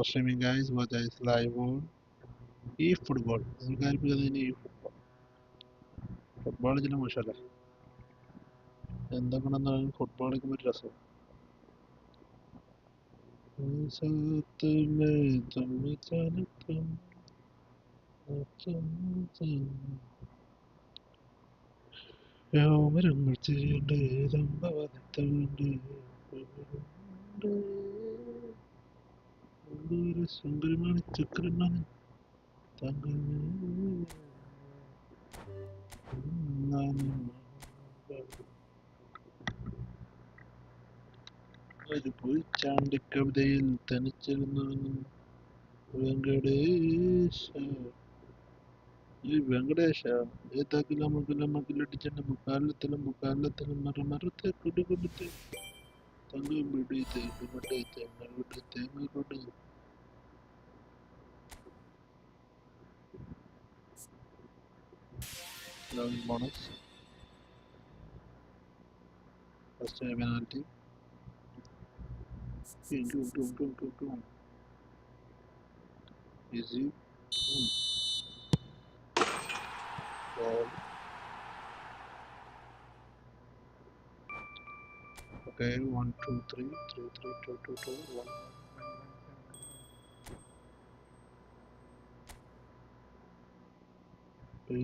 Streaming guys, Bocha is live on Efootball. Efootball. Football is moshale. എന്തൊക്കെയാണെന്ന് ഫുട്ബോളൊക്കെ ഒരു രസം. രോമരങ്ങൾ ചെയ്യണ്ട് രംഭവനത്തുണ്ട് സുന്ദരമാണ് ചക്രമാണ് തങ്ങൾ ഒരു പൊയ്ച്ചാണ്ടി കവിതയിൽ തനിച്ചിരുന്നു വെങ്കടേശ ഈ വെങ്കടേശ ഏതാക്കിലടിച്ചെന്നെ മുക്കാലത്തിലും മറത്തെ കൊടുകൊടുത്ത് തങ്കം വിടി തേങ്ങ തേങ്ങ കൊട് bonus. First penalty. Easy. Ball. Okay, 1, 2, 3, 3, 3, 2, 2, 2, 1, 1. That's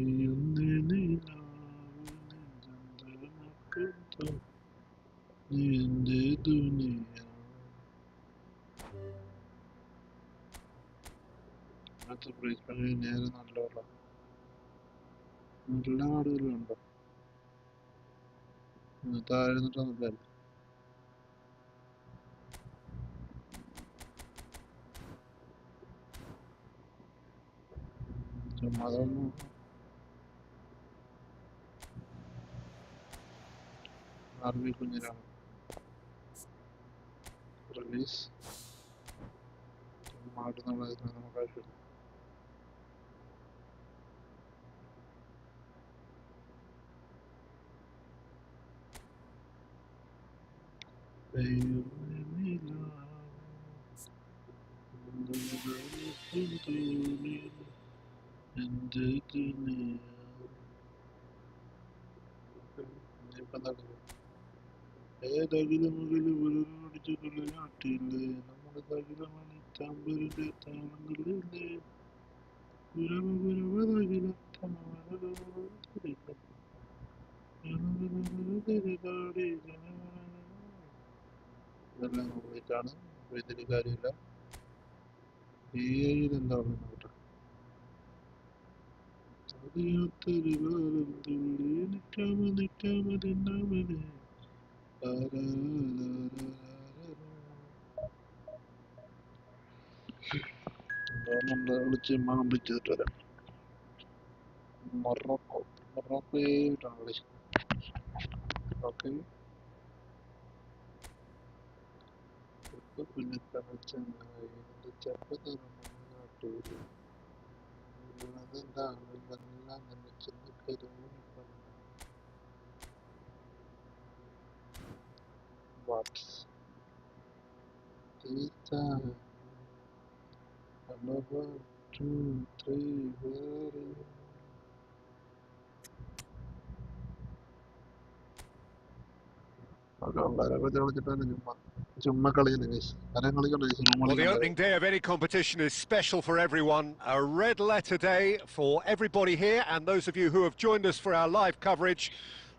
a bridge, but I never know. നല്ല നാടുകളുണ്ടോ താഴെ നിന്നിട്ടൊന്നുമില്ല അതൊന്നും അറബി കുഞ്ഞിലാണ് റിലീസ് മാറ്റുന്നുള്ളതിന് നമുക്ക് ആവശ്യമില്ല ഏതകിലും അടിച്ചുള്ള നാട്ടില്ലേ നമ്മുടെ തകിലമണി താമ്പരിന്റെ താളങ്ങളില്ലേ ഇതെല്ലാം കംപ്ലീറ്റാണ് ഇതിൽ കാര്യമില്ല എന്താ പറയുന്നത് അറിയാത്തൊരു കാലം തുള്ളി നിൽക്കാമതിന്നാമതി എന്താ വിളിച്ച് വിളിച്ചിട്ട് വരാം മൊറോക്കോയിട്ടാണ് വിളിച്ചത് ഓക്കെ പിന്നെ ചങ്ങായി എൻ്റെ ചെറുപ്പത്തൂര് അതെന്താണ് എല്ലാം തന്നെ ചിന്തിക്കരുത് What's this time? Another 2, 3, very. Well, the opening day of any competition is special for everyone. A red letter day for everybody here, and those of you who have joined us for our live coverage.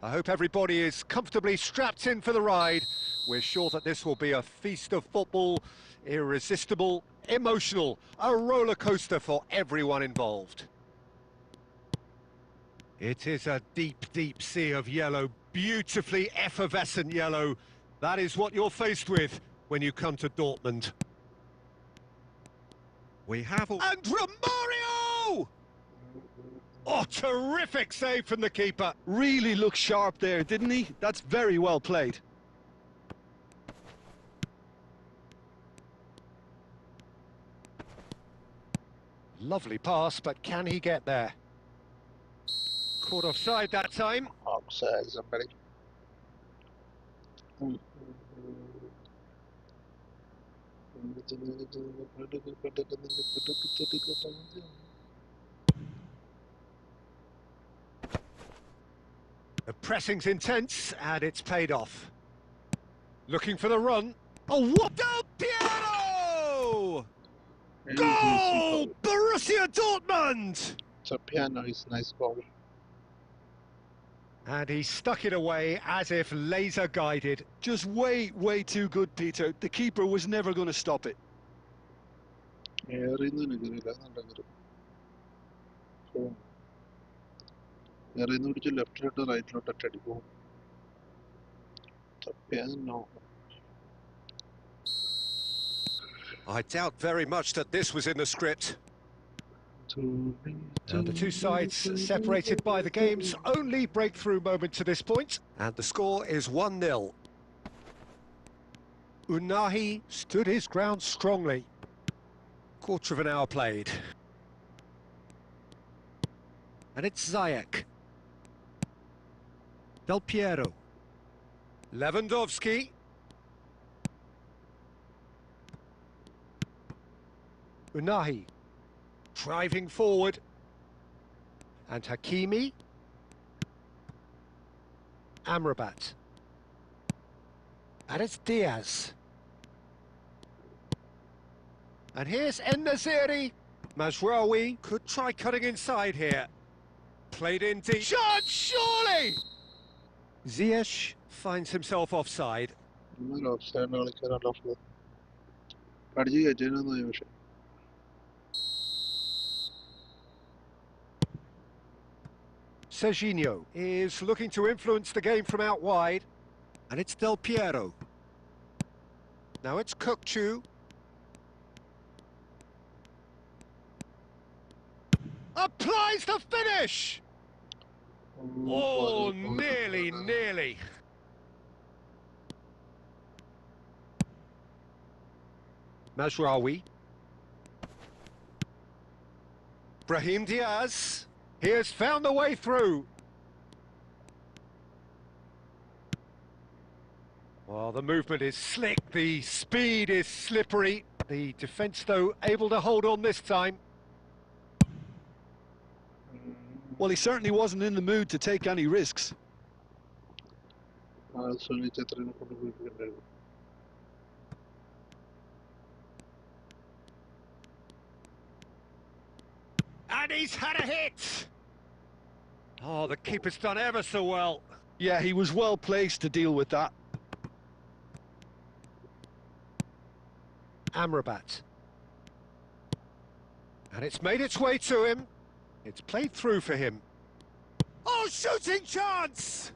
I hope everybody is comfortably strapped in for the ride. We're sure that this will be a feast of football, irresistible, emotional, a roller coaster for everyone involved. It is a deep, deep sea of yellow, beautifully effervescent yellow. That is what you're faced with when you come to Dortmund. We have... And Romario! Oh, terrific save from the keeper. Really looked sharp there, didn't he? That's very well played. Lovely pass, but can he get there? Caught offside that time. Offside, somebody. The pressing's intense, and it's paid off. Looking for the run. Oh, what? Del Piero! Goal! Borussia Dortmund! It's a piano, it's a nice ball. And he stuck it away as if laser guided. Just way too good, Peter. The keeper was never going to stop it. Left or right look. The piano. I doubt very much that this was in the script. And the two sides separated by the game's only breakthrough moment to this point. And the score is 1-0. Unahi stood his ground strongly. Quarter of an hour played. And it's Ziyech. Del Piero. Lewandowski. Unahi. Driving forward. And Hakimi. Amrabat. And it's Diaz. And here's En-Nesyri. Mazraoui could try cutting inside here. Played in deep. Shot, surely! Ziyech finds himself offside. Serginho is looking to influence the game from out wide. And it's Del Piero. Now it's Kukçu. Applies the finish! Oh, nearly. Mazraoui. Brahim Diaz. He has found the way through. Well, the movement is slick, the speed is slippery. The defence, though, able to hold on this time. Well, he certainly wasn't in the mood to take any risks. And he's had a hit! Oh, the keeper's done ever so well. Yeah, he was well placed to deal with that. Amrabat. And it's made its way to him. It's played through for him. Oh, shooting chance!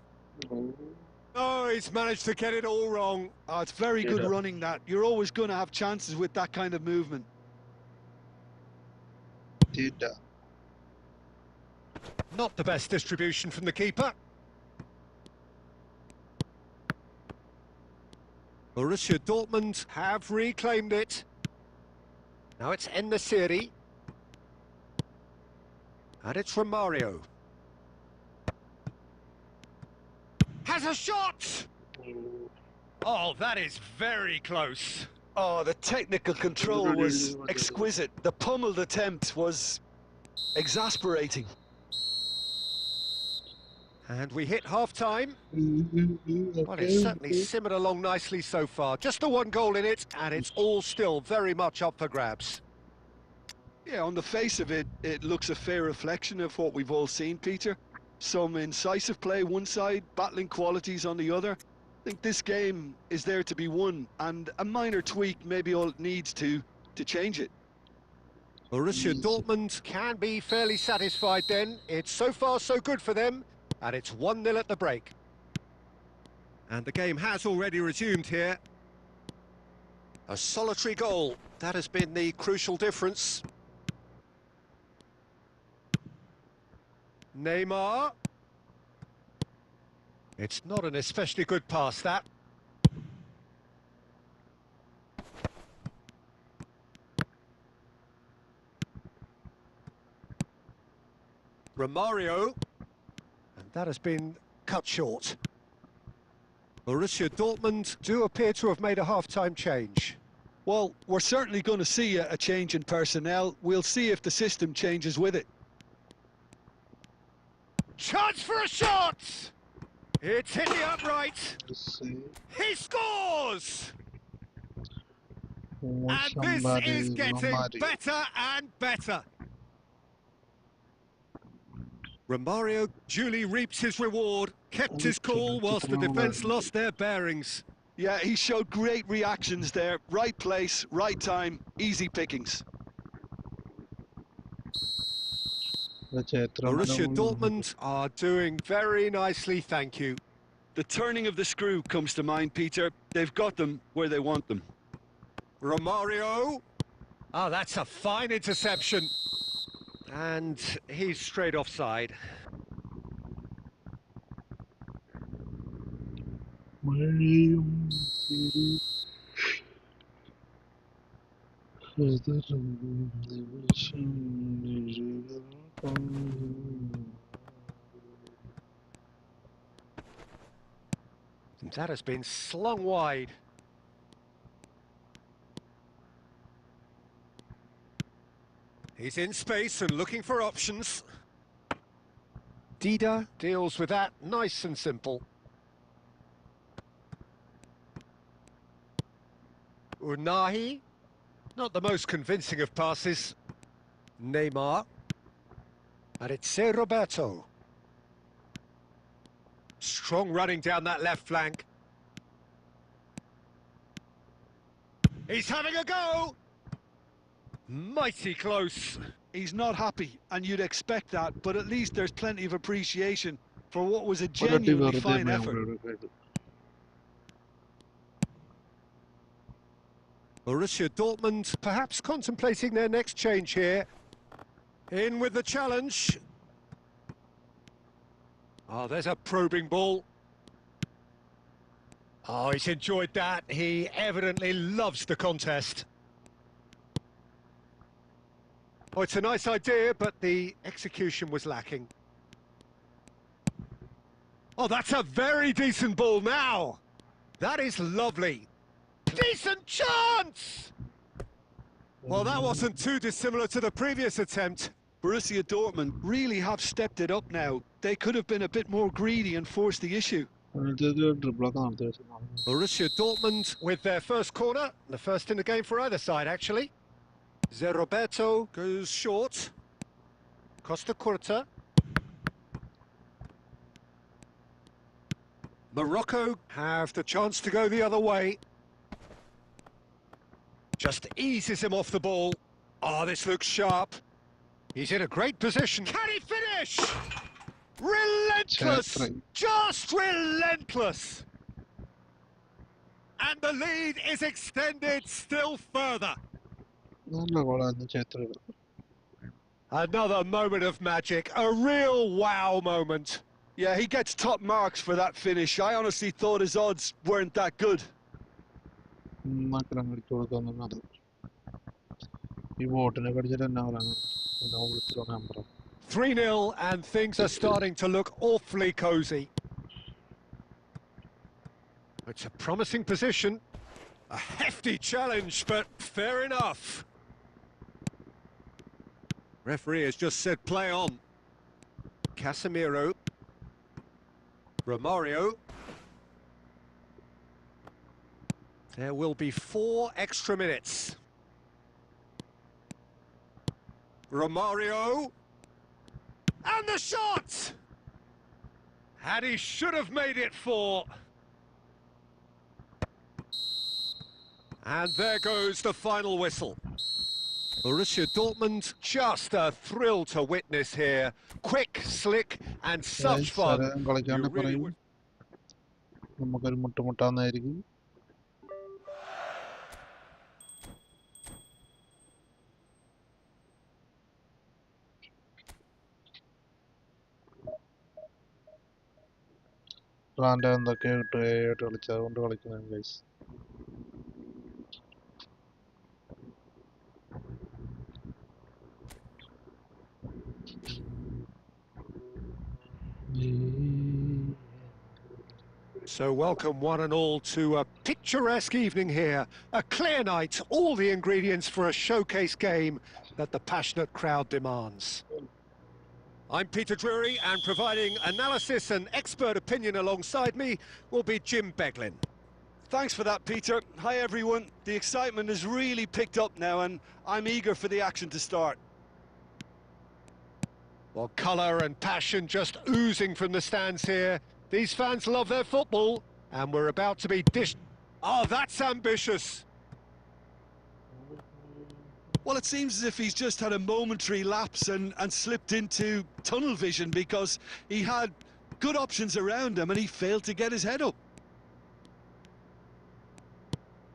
Oh, he's managed to get it all wrong. Oh, it's very good running, that. You're always going to have chances with that kind of movement. Not the best distribution from the keeper. Borussia Dortmund have reclaimed it. Now it's En-Nesyri. And it's Romario. Has a shot! Oh, that is very close. Oh, the technical control was exquisite. The pummeled attempt was exasperating. And we hit half-time. Well, it's certainly simmered along nicely so far. Just the one goal in it, and it's all still very much up for grabs. Yeah, on the face of it, it looks a fair reflection of what we've all seen, Peter. Some incisive play one side, battling qualities on the other. I think this game is there to be won, and a minor tweak may be all it needs to change it. Borussia Dortmund can be fairly satisfied then. It's so far so good for them, and it's 1-0 at the break. And the game has already resumed here. A solitary goal, that has been the crucial difference. Neymar. It's not an especially good pass, that. Romario. And that has been cut short. Borussia Dortmund do appear to have made a half-time change. Well, we're certainly going to see a change in personnel. We'll see if the system changes with it. Chance for a shot! It's hit the upright. Let's see. He scores! Oh, And this is getting somebody. better and better. Romario duly reaps his reward, kept his cool whilst the defence lost their bearings. Yeah, he showed great reactions there. Right place, right time, easy pickings. Borussia Dortmund are doing very nicely, thank you. The turning of the screw comes to mind, Peter. They've got them where they want them. Romario. Oh, that's a fine interception. And he's straight offside. That has been slung wide. He's in space and looking for options. Dida deals with that nice and simple. Unahi, not the most convincing of passes. Neymar. And it's Roberto. Strong running down that left flank. He's having a go! Mighty close. He's not happy, and you'd expect that, but at least there's plenty of appreciation for what was a genuinely fine effort. Borussia Dortmund perhaps contemplating their next change here. In with the challenge. Oh, there's a probing ball. Oh, he's enjoyed that. He evidently loves the contest. Oh, it's a nice idea, but the execution was lacking. Oh, that's a very decent ball now. That is lovely. Decent chance! Well, that wasn't too dissimilar to the previous attempt. Borussia Dortmund really have stepped it up now. They could have been a bit more greedy and forced the issue. Borussia Dortmund with their first corner, the first in the game for either side, actually. Roberto goes short. Costa Curta. Morocco have the chance to go the other way. Just eases him off the ball. Oh, this looks sharp. He's in a great position. Can he finish? Relentless! Just relentless! And the lead is extended still further. Another moment of magic, a real wow moment. Yeah, he gets top marks for that finish. I honestly thought his odds weren't that good. 3-0 and things are starting to look awfully cosy. It's a promising position. A hefty challenge, but fair enough. Referee has just said play on. Casemiro. Romario. There will be 4 extra minutes. Romario. And the shot! And he should have made it 4. And there goes the final whistle. Borussia Dortmund, just a thrill to witness here. Quick, slick, and such fun. You really would... എന്തൊക്കെ കിട്ടുകയായിട്ട് കളിച്ചതുകൊണ്ട് കളിക്കുന്നതാണ് guys. So welcome one and all to a picturesque evening here. A clear night, all the ingredients for a showcase game that the passionate crowd demands. I'm Peter Drury, and providing analysis and expert opinion alongside me will be Jim Beglin. Thanks for that, Peter. Hi, everyone. The excitement has really picked up now, and I'm eager for the action to start. Well, colour and passion just oozing from the stands here. These fans love their football, and we're about to be dished. Oh, that's ambitious. Well, it seems as if he's just had a momentary lapse and slipped into tunnel vision, because he had good options around him and he failed to get his head up.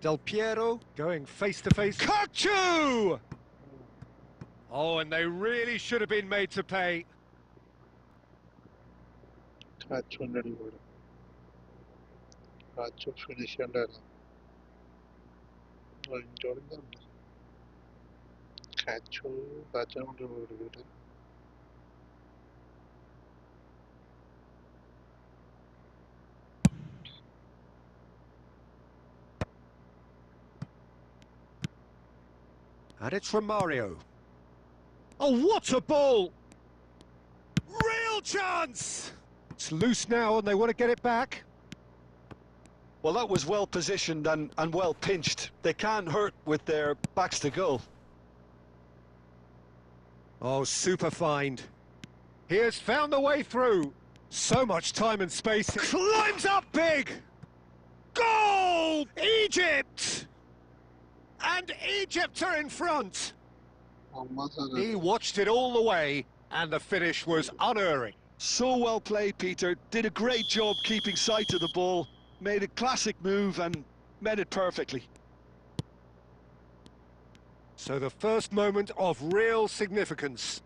Del Piero going face-to-face. Kachu! Oh, and they really should have been made to pay. Kachu and Kachu finish and enjoying them. Kachu and And it's from Mario. Oh, what a ball! Real chance! It's loose now and they want to get it back. Well, that was well positioned and well pinched. They can't hurt with their backs to goal. Oh, super find. He has found the way through. So much time and space. Climbs up big! Goal! Egypt! And Egypt are in front. He watched it all the way, and the finish was unerring. So well played, Peter. Did a great job keeping sight of the ball. Made a classic move and met it perfectly. So the first moment of real significance.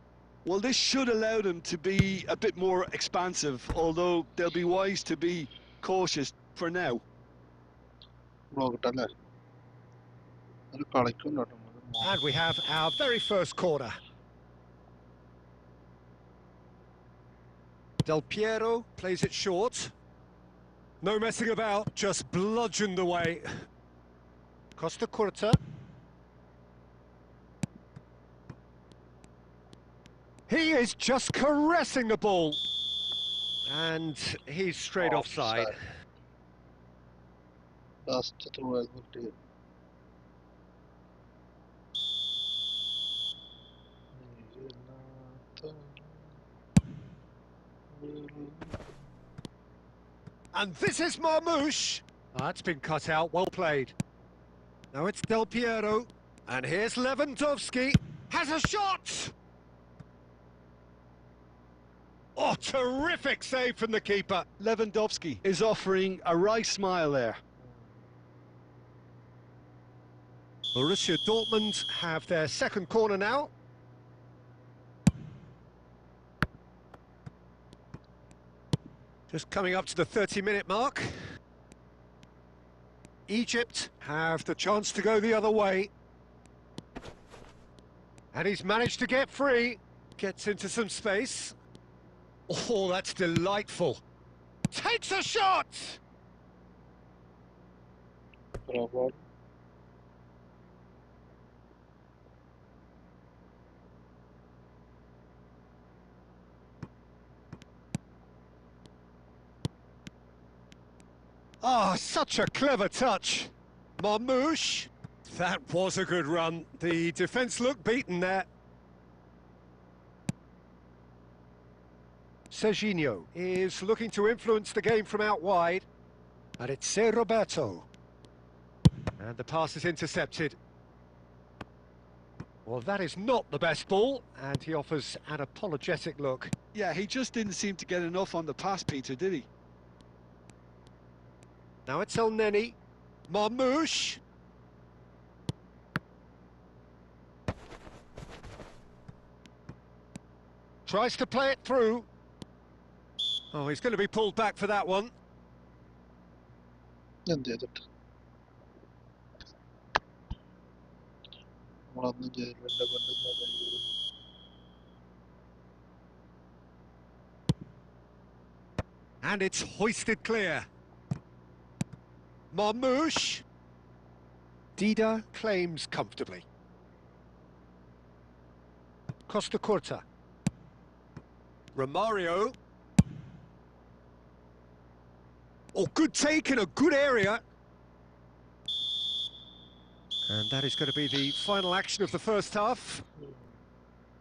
Well, this should allow them to be a bit more expansive, although they'll be wise to be cautious for now. And we have our very first corner. Del Piero plays it short. No messing about, just bludgeoned away. Costa Curta. He is just caressing the ball. And he's straight offside. Last throw as well. And this is Marmouche. That's been cut out, well played. Now it's Del Piero. And here's Lewandowski. Has a shot! Oh, terrific save from the keeper. Lewandowski is offering a wry smile there. Borussia Dortmund have their second corner now. Just coming up to the 30-minute mark. Egypt have the chance to go the other way. And he's managed to get free. Gets into some space. Oh, that's delightful. Takes a shot! Ah, such a clever touch. Marmouche. That was a good run. The defence looked beaten there. Serginho is looking to influence the game from out wide. And it's Ser Roberto. And the pass is intercepted. Well, that is not the best ball, and he offers an apologetic look. Yeah, he just didn't seem to get enough on the pass, Peter, did he? Now it's El Neni. Marmouche. Tries to play it through. Oh, he's going to be pulled back for that one. And the other. And it's hoisted clear. Marmouche. Dida claims comfortably. Costa Curta. Romario. Oh, good take in a good area. And that is going to be the final action of the first half.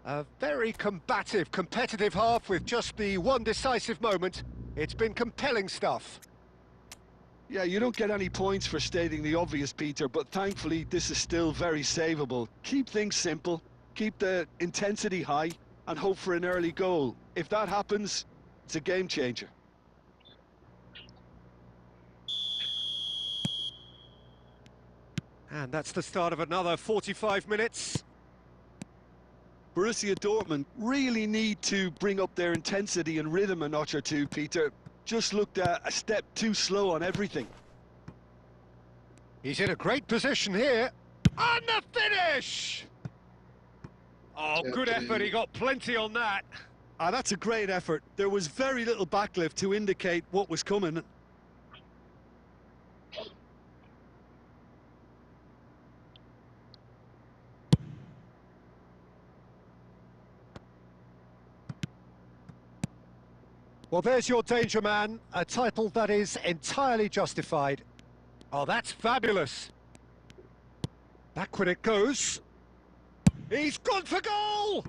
A very combative, competitive half with just the one decisive moment. It's been compelling stuff. Yeah, you don't get any points for stating the obvious, Peter, but thankfully this is still very savable. Keep things simple, keep the intensity high, and hope for an early goal. If that happens, it's a game changer. And that's the start of another 45 minutes. Borussia Dortmund really need to bring up their intensity and rhythm a notch or two, Peter. Just looked a step too slow on everything. He's in a great position here. And the finish! Oh, good effort. He got plenty on that. That's a great effort. There was very little backlift to indicate what was coming. Well, there's your danger man, a title that is entirely justified. Oh, that's fabulous. Back when it goes. He's gone for goal!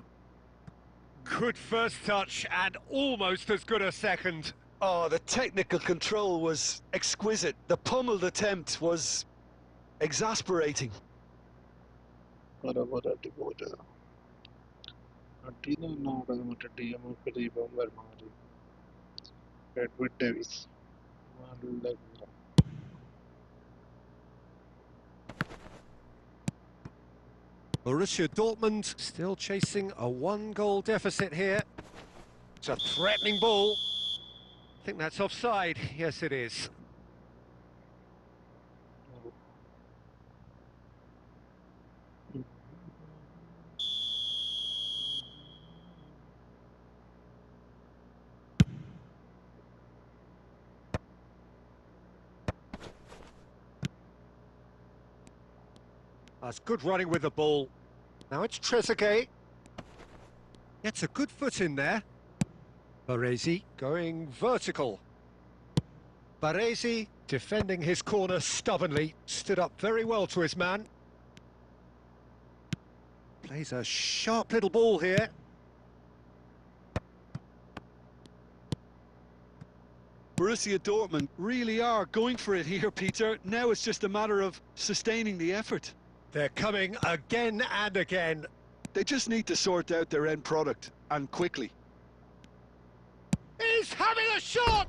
Good first touch and almost as good a second. Oh, the technical control was exquisite. The pummeled attempt was exasperating. Bocha. Edward Davis. Borussia Dortmund still chasing a one-goal deficit here. It's a threatening ball. I think that's offside. Yes, it is. That's good running with the ball. Now it's Trezeguet. Gets a good foot in there. Baresi going vertical. Baresi defending his corner stubbornly. Stood up very well to his man. Plays a sharp little ball here. Borussia Dortmund really are going for it here, Peter. Now it's just a matter of sustaining the effort. They're coming again and again. They just need to sort out their end product, and quickly. He's having a shot!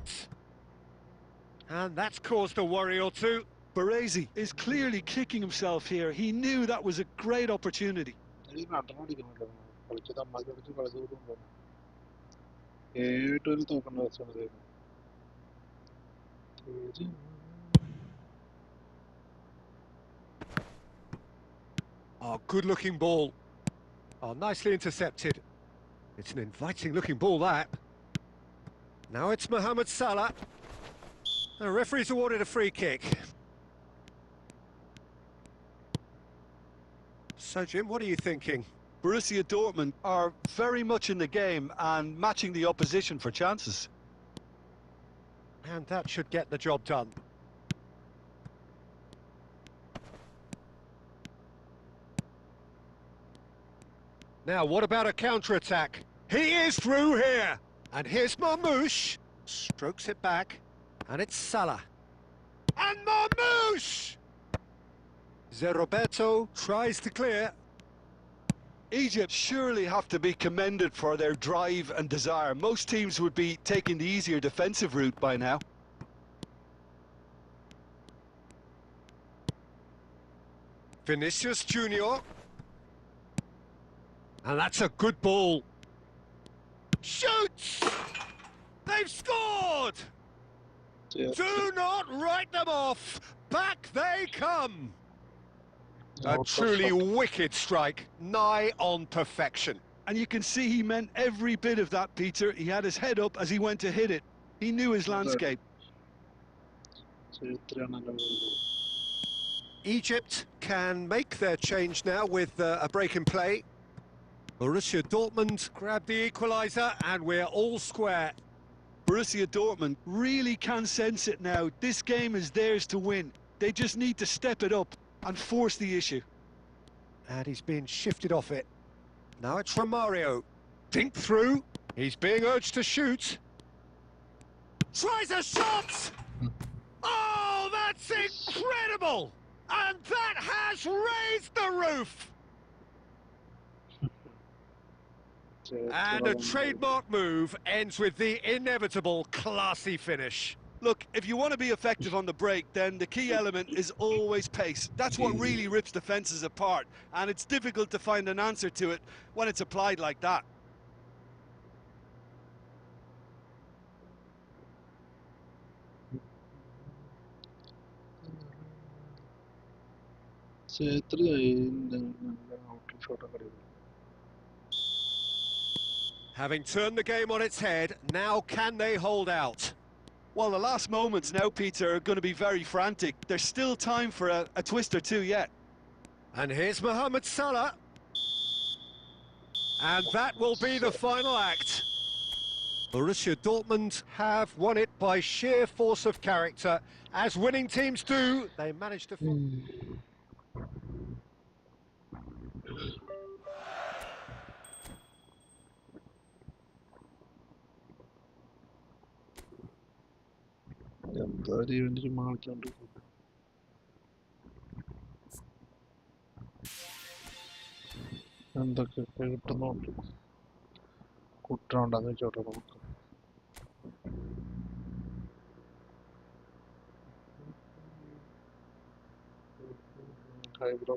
And that's caused a worry or two. Baresi is clearly kicking himself here. He knew that was a great opportunity. Oh, good-looking ball. Oh, nicely intercepted. It's an inviting-looking ball, that. Now it's Mohamed Salah. The referee's awarded a free kick. So, Jim, what are you thinking? Borussia Dortmund are very much in the game and matching the opposition for chances. And that should get the job done. Now, what about a counter-attack? He is through here! And here's Marmouche. Strokes it back. And it's Salah. And Marmouche! Roberto tries to clear. Egypt surely have to be commended for their drive and desire. Most teams would be taking the easier defensive route by now. Vinicius Junior. And that's a good ball. Shoots! They've scored! Do not write them off. Back they come. A truly wicked strike, nigh on perfection. And you can see he meant every bit of that, Peter. He had his head up as he went to hit it. He knew his landscape. Egypt can make their change now with a break in play. Borussia Dortmund grab the equaliser and we're all square. Borussia Dortmund really can sense it now. This game is theirs to win. They just need to step it up and force the issue. And he's being shifted off it. Now it's Romario. Dink through. He's being urged to shoot. Tries a shot! Oh, that's incredible! And that has raised the roof! And a trademark move ends with the inevitable classy finish. Look, if you want to be effective on the break, then the key element is always pace. That's what really rips defences apart, and it's difficult to find an answer to it when it's applied like that. Having turned the game on its head, now can they hold out? Well, the last moments now, Peter, are going to be very frantic. There's still time for a twist or two yet. And here's Mohamed Salah. And that will be the final act. Borussia Dortmund have won it by sheer force of character. As winning teams do, they managed to... എന്തൊക്കെ കിട്ടുന്നുണ്ട് കുട്ടനുണ്ടെന്ന് ചോട്ടെ നമുക്ക് hi bro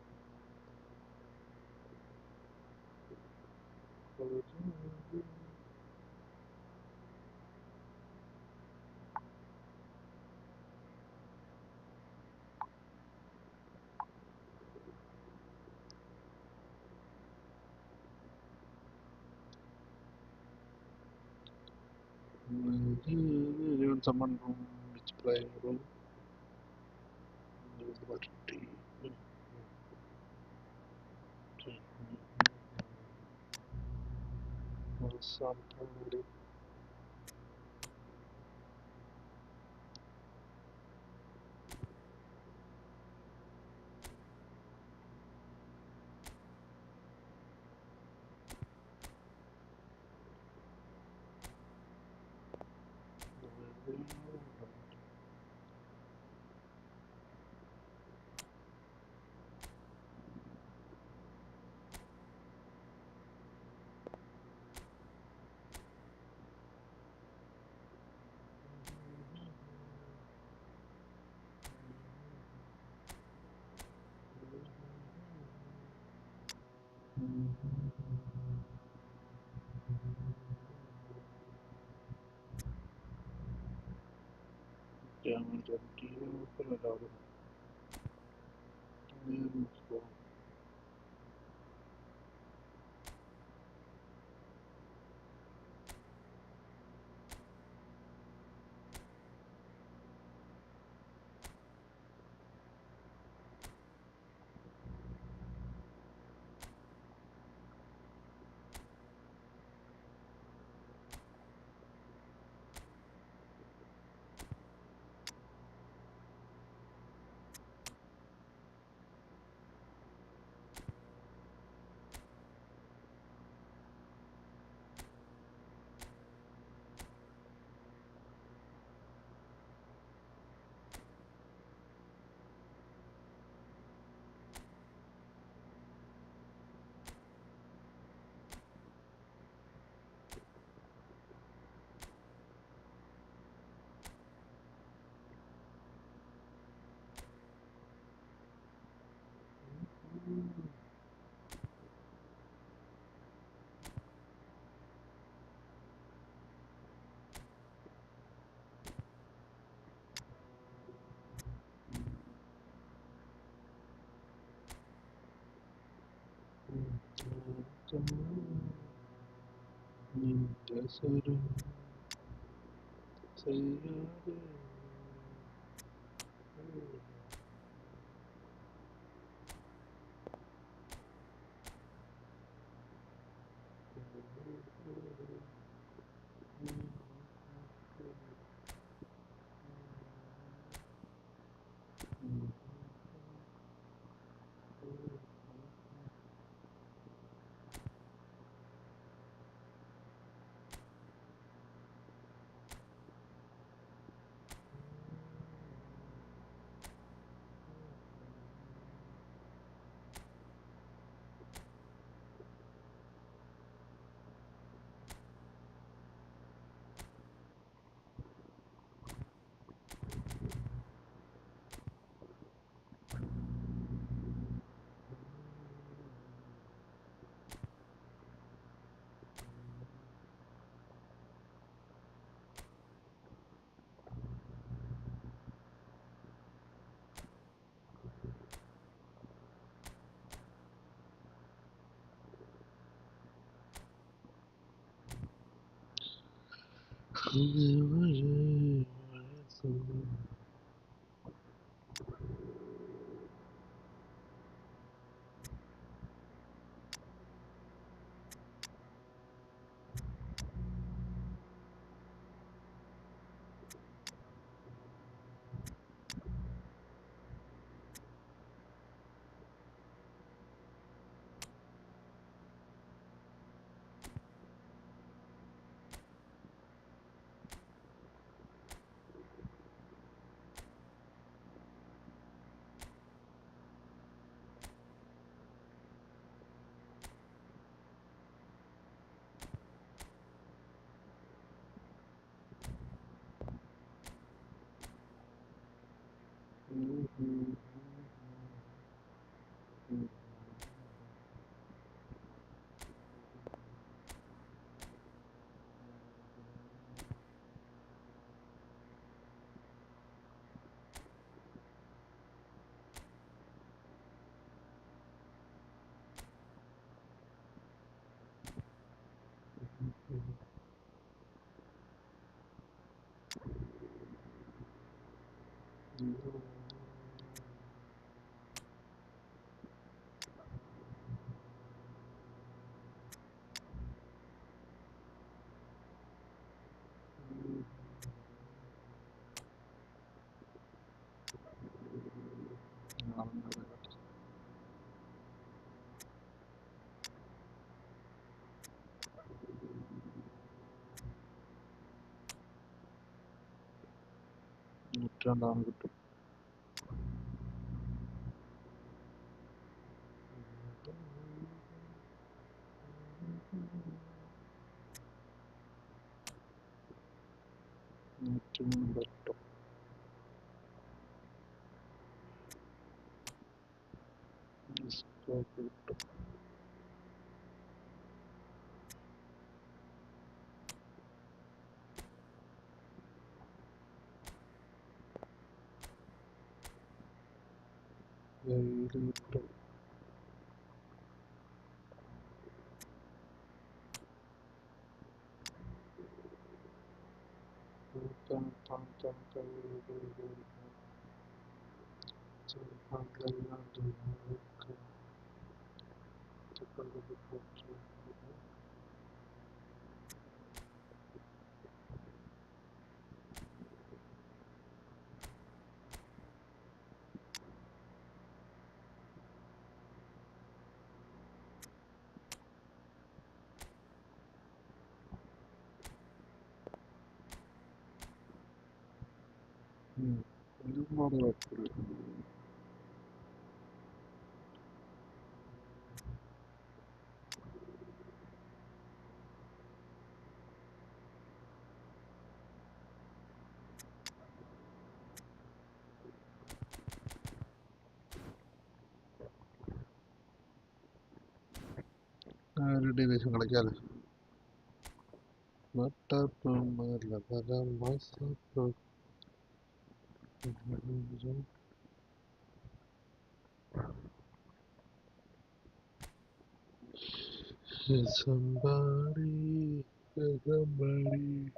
even someone from which playing room somebody നൂറ്റാണ്ടാണ് കിട്ടും. നൂറ്റി കിട്ടും. വെയിൽ കിട്ടും. ഒരുപാട് കുഴപ്പമില്ല. ഒരു ഡിവിഷൻ കളിക്കാതെ somebody, somebody.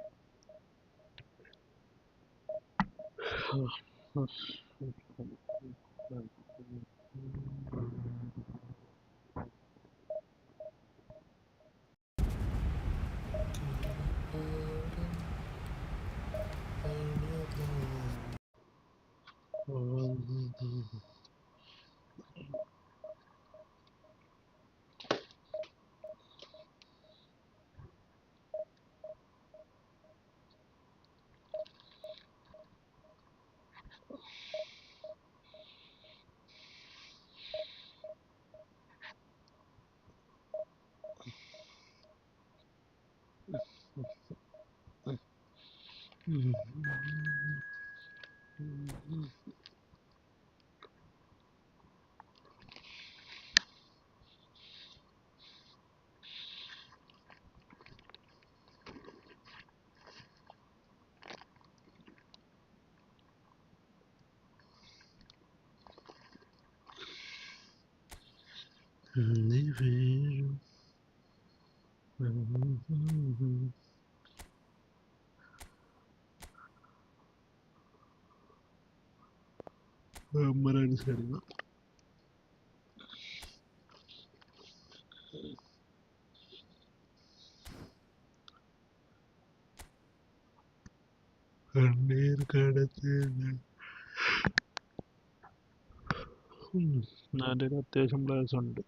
അത്യാവശ്യം പ്ലേയേഴ്സ് ഉണ്ട്.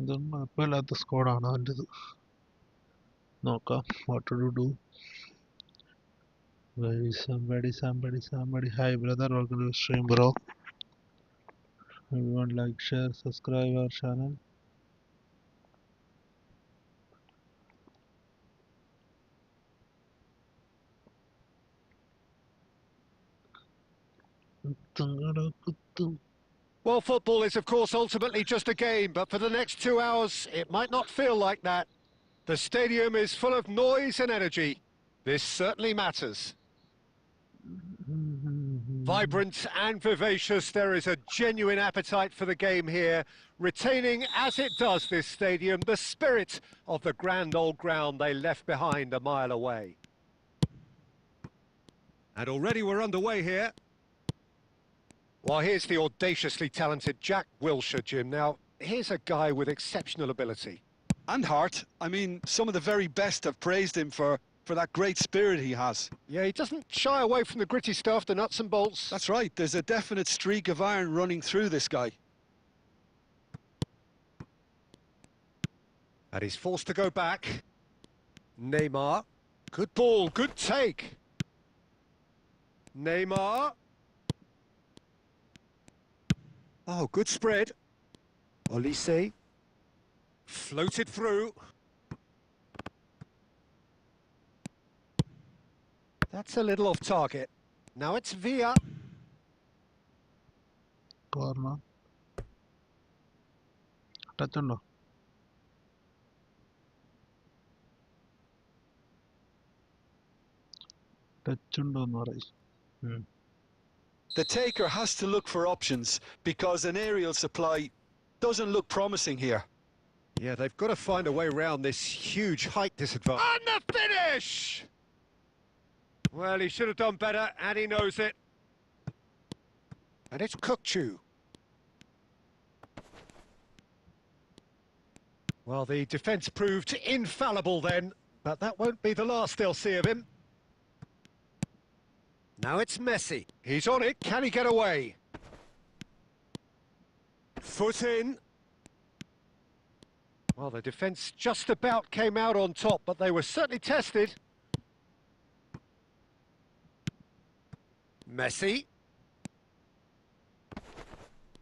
ഇതൊന്നും കുഴപ്പമില്ലാത്ത സ്കോഡാണ് അവൻ്റെത്. നോക്കാം. What to do. Somebody. Hi brother, welcome to the stream bro. Everyone like, share, subscribe our channel. Well, football is, of course, ultimately just a game, but for the next 2 hours, it might not feel like that. The stadium is full of noise and energy. This certainly matters. Vibrant and vivacious, there is a genuine appetite for the game here, retaining, as it does this stadium, the spirit of the grand old ground they left behind a mile away. And already we're underway here. Well, here's the audaciously talented Jack Wilshere, Jim. Now, here's a guy with exceptional ability. And heart. I mean, some of the very best have praised him for that great spirit he has. Yeah, he doesn't shy away from the gritty stuff, the nuts and bolts. That's right, there's a definite streak of iron running through this guy. And he's forced to go back. Neymar. Good ball, good take. Neymar. Oh, good spread. Olise. Floated through. That's a little off target. Now it's Villa. Corner. Touch undo. Touch undo എന്ന് പറയും. The taker has to look for options because an aerial supply doesn't look promising here. Yeah, they've got to find a way around this huge height disadvantage. And the finish! Well, he should have done better, and he knows it. And it's Kukçu. Well, the defence proved infallible then, but that won't be the last they'll see of him. Now it's Messi. He's on it. Can he get away? Foot in. Well, the defence just about came out on top, but they were certainly tested. Messi.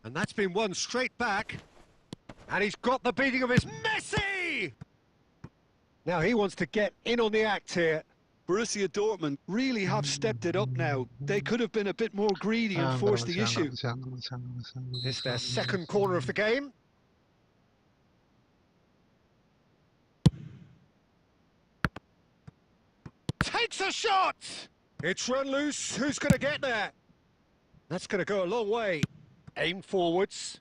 And that's been won straight back. And he's got the beating of his Messi! Now he wants to get in on the act here. Borussia Dortmund really have stepped it up now. They could have been a bit more greedy and forced the issue. It's their second corner of the game. Takes a shot! It's run loose. Who's going to get there? That's going to go a long way. Aim forwards.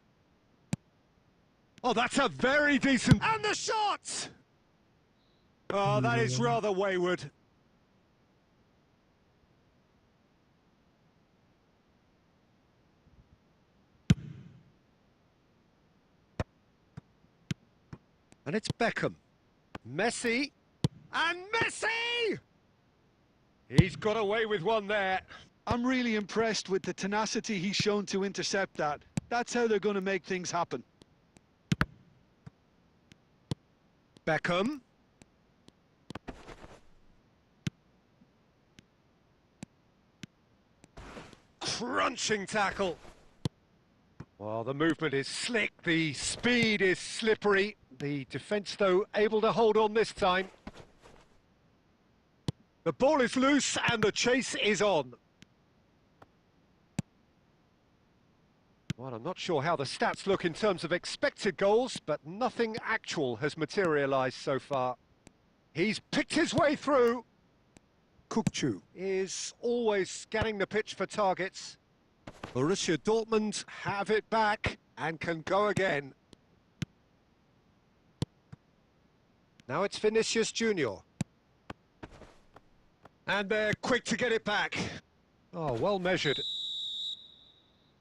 Oh, that's a very decent... And the shot! Oh, that is rather wayward. And it's Beckham. Messi. And Messi! He's got away with one there. I'm really impressed with the tenacity he's shown to intercept that. That's how they're going to make things happen. Beckham. Crunching tackle. Well, the movement is slick, the speed is slippery. The defence, though, able to hold on this time. The ball is loose and the chase is on. Well, I'm not sure how the stats look in terms of expected goals, but nothing actual has materialised so far. He's picked his way through. Kukçu is always scanning the pitch for targets. Borussia Dortmund have it back and can go again. Now it's Vinicius Junior. And they're quick to get it back. Oh, well measured.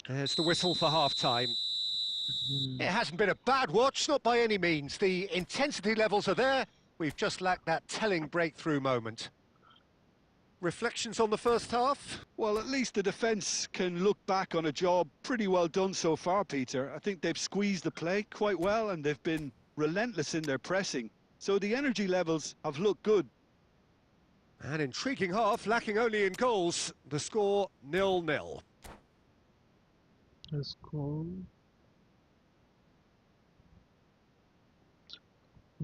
There's the whistle for half-time. It hasn't been a bad watch, not by any means. The intensity levels are there. We've just lacked that telling breakthrough moment. Reflections on the first half? Well, at least the defence can look back on a job pretty well done so far, Peter. I think they've squeezed the play quite well and they've been relentless in their pressing. So the energy levels have looked good. An intriguing half, lacking only in goals. The score 0-0. Score.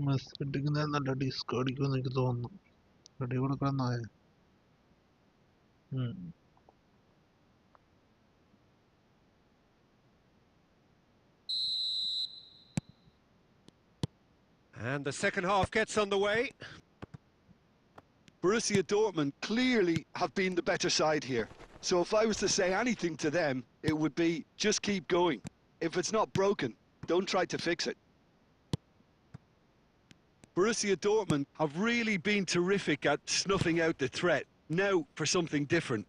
Messi അടിക്കുന്നതിന് നല്ല disk അടിക്കുമെന്ന് എനിക്ക് തോന്നുന്നു. അടി കൊടുക്കണമെന്നായ. And the second half gets underway. Borussia Dortmund clearly have been the better side here. So if I was to say anything to them, it would be just keep going. If it's not broken, don't try to fix it. Borussia Dortmund have really been terrific at snuffing out the threat. Now for something different.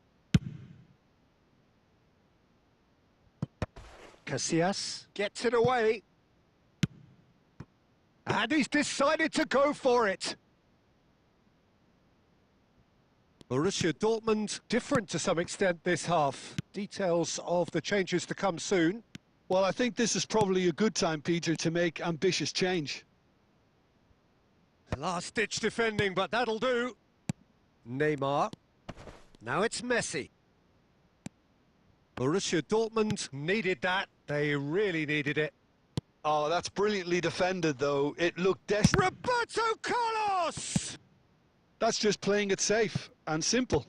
Casillas gets it away. And he's decided to go for it. Borussia Dortmund different to some extent this half. Details of the changes to come soon. Well, I think this is probably a good time, Peter, to make ambitious change. Last-ditch defending, but that'll do. Neymar. Now it's Messi. Borussia Dortmund needed that. They really needed it. Oh, that's brilliantly defended, though. It looked desperate. Roberto Carlos! That's just playing it safe and simple.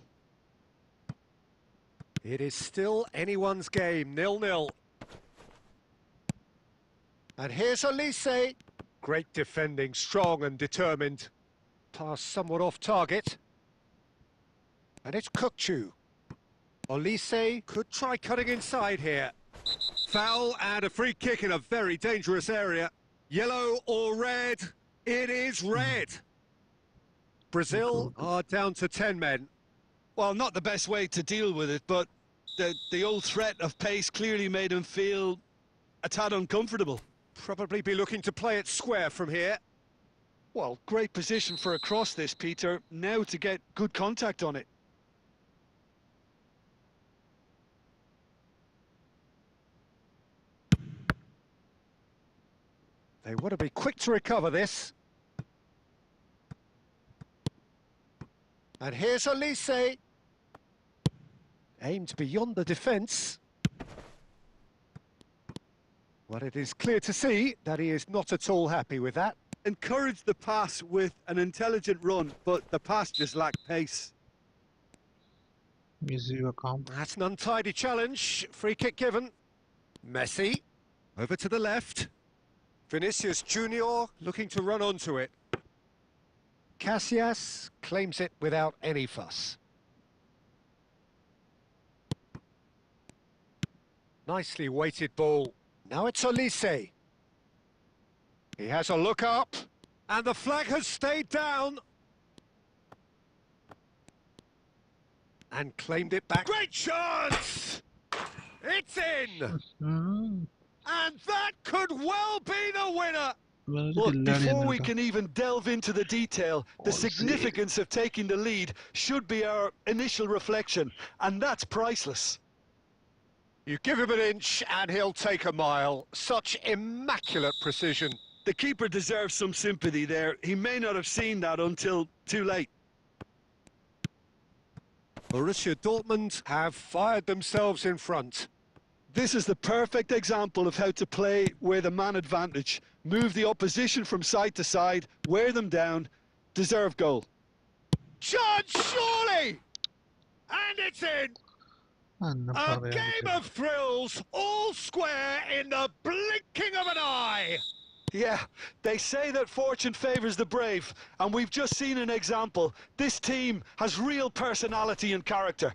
It is still anyone's game, 0-0. And here's Olise. Great defending, strong and determined. Pass somewhat off target. And it's Kukçu. Olise could try cutting inside here. Foul and a free kick in a very dangerous area. Yellow or red? It is red. Brazil are down to 10 men. Well, not the best way to deal with it, but the old threat of pace clearly made him feel a tad uncomfortable. Probably be looking to play it square from here. Well, great position for a cross this, Peter. Now to get good contact on it. They want to be quick to recover this. And here's Olise. Aimed beyond the defence. Well, it is clear to see that he is not at all happy with that. Encouraged the pass with an intelligent run, but the pass just lacked pace. That's an untidy challenge. Free kick given. Messi. Over to the left. Vinicius Junior looking to run onto it. Casillas claims it without any fuss. Nicely weighted ball. Now it's Olise. He has a look up, and the flag has stayed down. And claimed it back. Great chance! It's in! And that could well be the winner! Look, before we can even delve into the detail, the significance of taking the lead should be our initial reflection, and that's priceless. You give him an inch and he'll take a mile. Such immaculate precision. The keeper deserves some sympathy there. He may not have seen that until too late. Borussia Dortmund have fired themselves in front. This is the perfect example of how to play with a man advantage. Move the opposition from side to side, wear them down, deserve goal. Chance, surely! And it's in! A game of thrills, all square in the blinking of an eye! Yeah, they say that fortune favours the brave, and we've just seen an example. This team has real personality and character.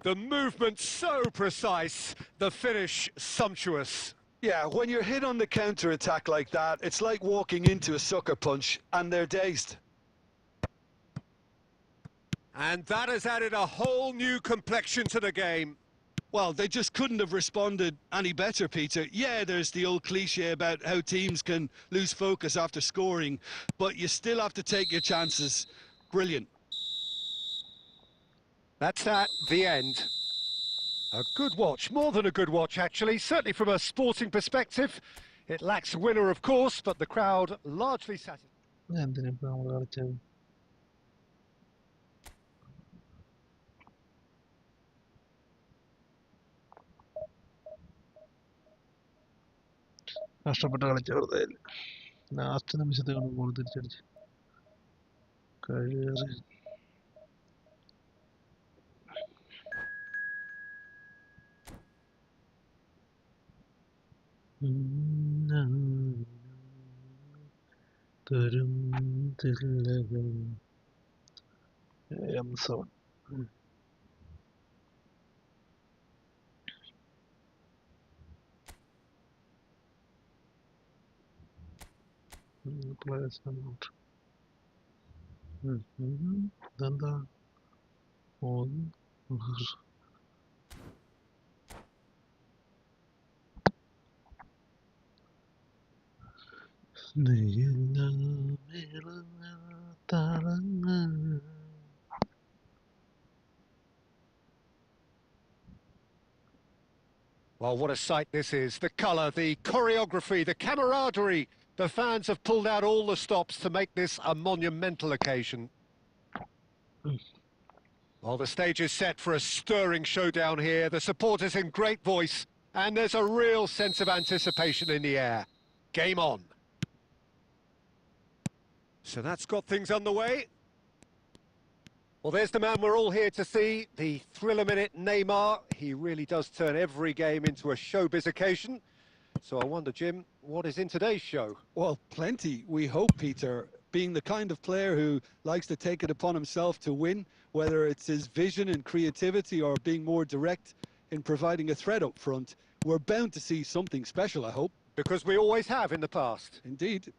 The movement so precise, the finish sumptuous. Yeah, when you're hit on the counter-attack like that, it's like walking into a sucker punch, and they're dazed. And that has added a whole new complexion to the game. Well, they just couldn't have responded any better, Peter. Yeah, there's the old cliche about how teams can lose focus after scoring, but you still have to take your chances. Brilliant. That's the end. A good watch, more than a good watch actually, certainly from a sporting perspective. It lacks winner of course, but the crowd largely satisfied. കഷ്ടപ്പെട്ട് കളിച്ച വെറുതെ last നിമിഷത്തെ കൊണ്ട് goal തിരിച്ചടിച്ച് കഴിയേറി തരും തില്ലകം M7 players out. ഇതെന്താ Well, what a sight this is. The colour, the choreography, the camaraderie. The fans have pulled out all the stops to make this a monumental occasion. Well, the stage is set for a stirring showdown here. The supporters in great voice, and there's a real sense of anticipation in the air. Game on. So that's got things underway. Well, there's the man we're all here to see, the thriller-minute Neymar. He really does turn every game into a showbiz occasion. So I wonder, Jim, what is in today's show? Well, plenty, we hope, Peter. Being the kind of player who likes to take it upon himself to win, whether it's his vision and creativity or being more direct in providing a threat up front, we're bound to see something special, I hope. Because we always have in the past. Indeed.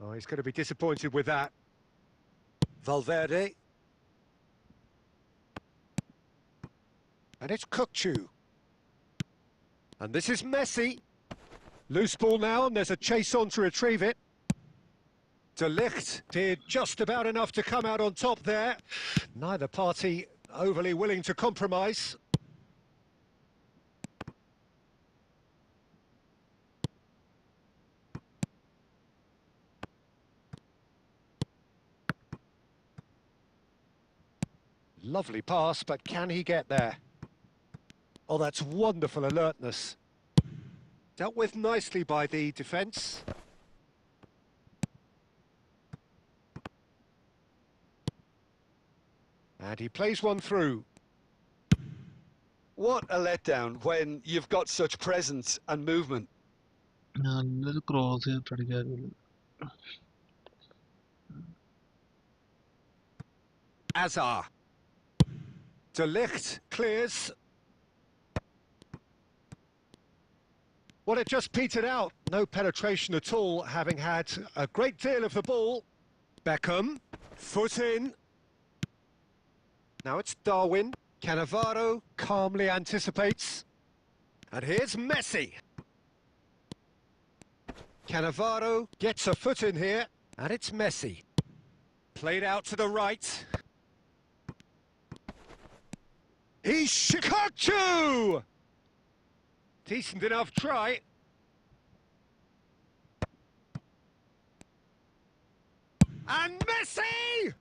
Oh, he's going to be disappointed with that. Valverde. And it's Kukçu. And this is Messi. Loose ball now, and there's a chase on to retrieve it. De Ligt did just about enough to come out on top there. Neither party overly willing to compromise. Lovely pass, but can he get there? Oh, that's wonderful alertness. Dealt with nicely by the defence. And he plays one through. What a letdown when you've got such presence and movement. നല്ലൊരു cross ചെയ്തിട്ടടിക്കാറില്ല Azar. De Ligt clears. Well, it just petered out. No penetration at all, having had a great deal of the ball. Beckham, foot in. Now it's Darwin. Cannavaro calmly anticipates. And here's Messi. Cannavaro gets a foot in here, and it's Messi. Played out to the right. He's Shikachu! Decent enough try. And Messi!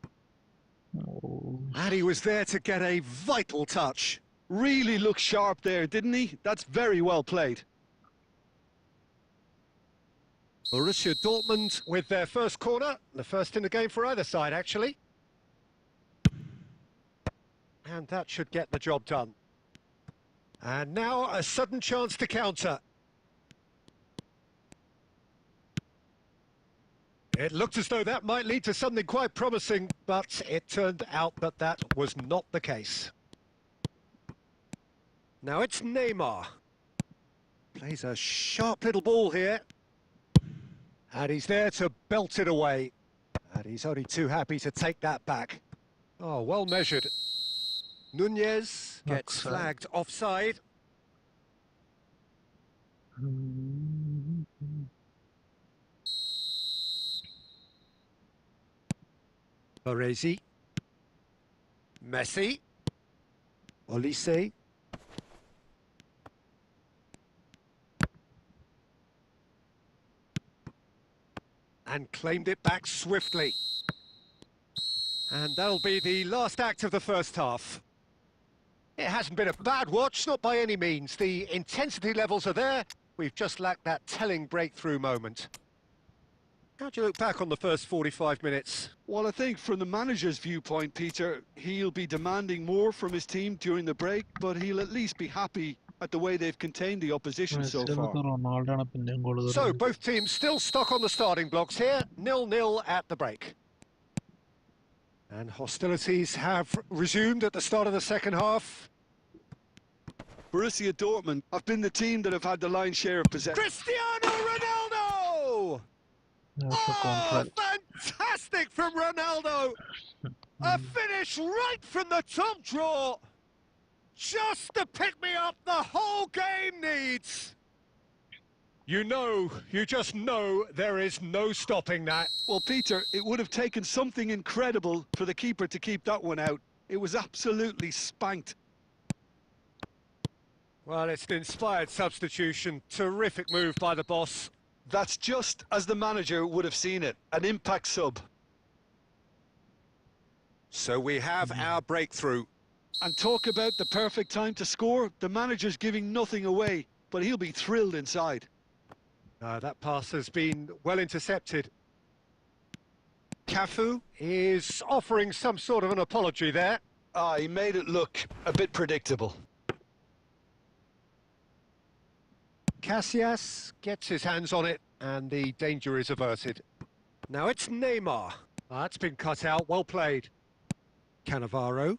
Oh, And he was there to get a vital touch. Really looked sharp there, didn't he? That's very well played. Borussia Dortmund with their first corner, the first in the game for either side, actually. And that should get the job done. And now a sudden chance to counter. It looked as though that might lead to something quite promising, but it turned out that that was not the case. Now it's Neymar. Plays a sharp little ball here. And he's there to belt it away. And he's only too happy to take that back. Oh, well measured. Nunez gets Offside. flagged offside. Baresi. Messi. Olise. And claimed it back swiftly. And that'll be the last act of the first half. It hasn't been a bad watch, not by any means. The intensity levels are there. We've just lacked that telling breakthrough moment. How do you look back on the first 45 minutes? Well, I think from the manager's viewpoint, Peter, he'll be demanding more from his team during the break, but he'll at least be happy at the way they've contained the opposition so far. റൊണാൾഡോയാണ് പിന്നെയും goal So, both teams still stuck on the starting blocks here. 0-0 at the break. And hostilities have resumed at the start of the second half. Borussia Dortmund have been the team that have had the lion's share of possession. Cristiano Ronaldo! Oh, fantastic from Ronaldo! A finish right from the top draw! Just the pick-me-up the whole game needs! You just know there is no stopping that. Well, Peter, it would have taken something incredible for the keeper to keep that one out. It was absolutely spanked. Well, it's an inspired substitution. Terrific move by the boss. That's just as the manager would have seen it, an impact sub. So we have our breakthrough. And talk about the perfect time to score. The manager's giving nothing away, but he'll be thrilled inside. That pass has been well intercepted. Cafu is offering some sort of an apology there. He made it look a bit predictable. Casillas gets his hands on it, and the danger is averted. Now it's Neymar. That's been cut out, well played. Cannavaro.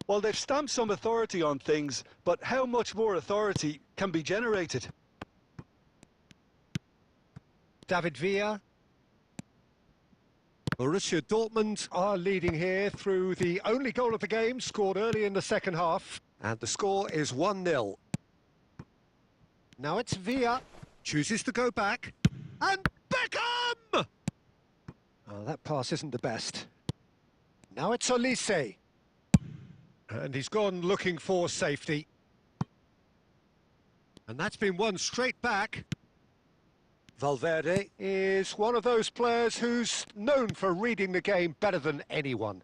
Well, they've stamped some authority on things, but how much more authority can be generated? David Villa. Borussia Dortmund are leading here through the only goal of the game, scored early in the second half. And the score is 1-0. Now it's Villa, chooses to go back. And Beckham! Oh, that pass isn't the best. Now it's Olise. And he's gone looking for safety. And that's been won straight back. Valverde is one of those players who's known for reading the game better than anyone.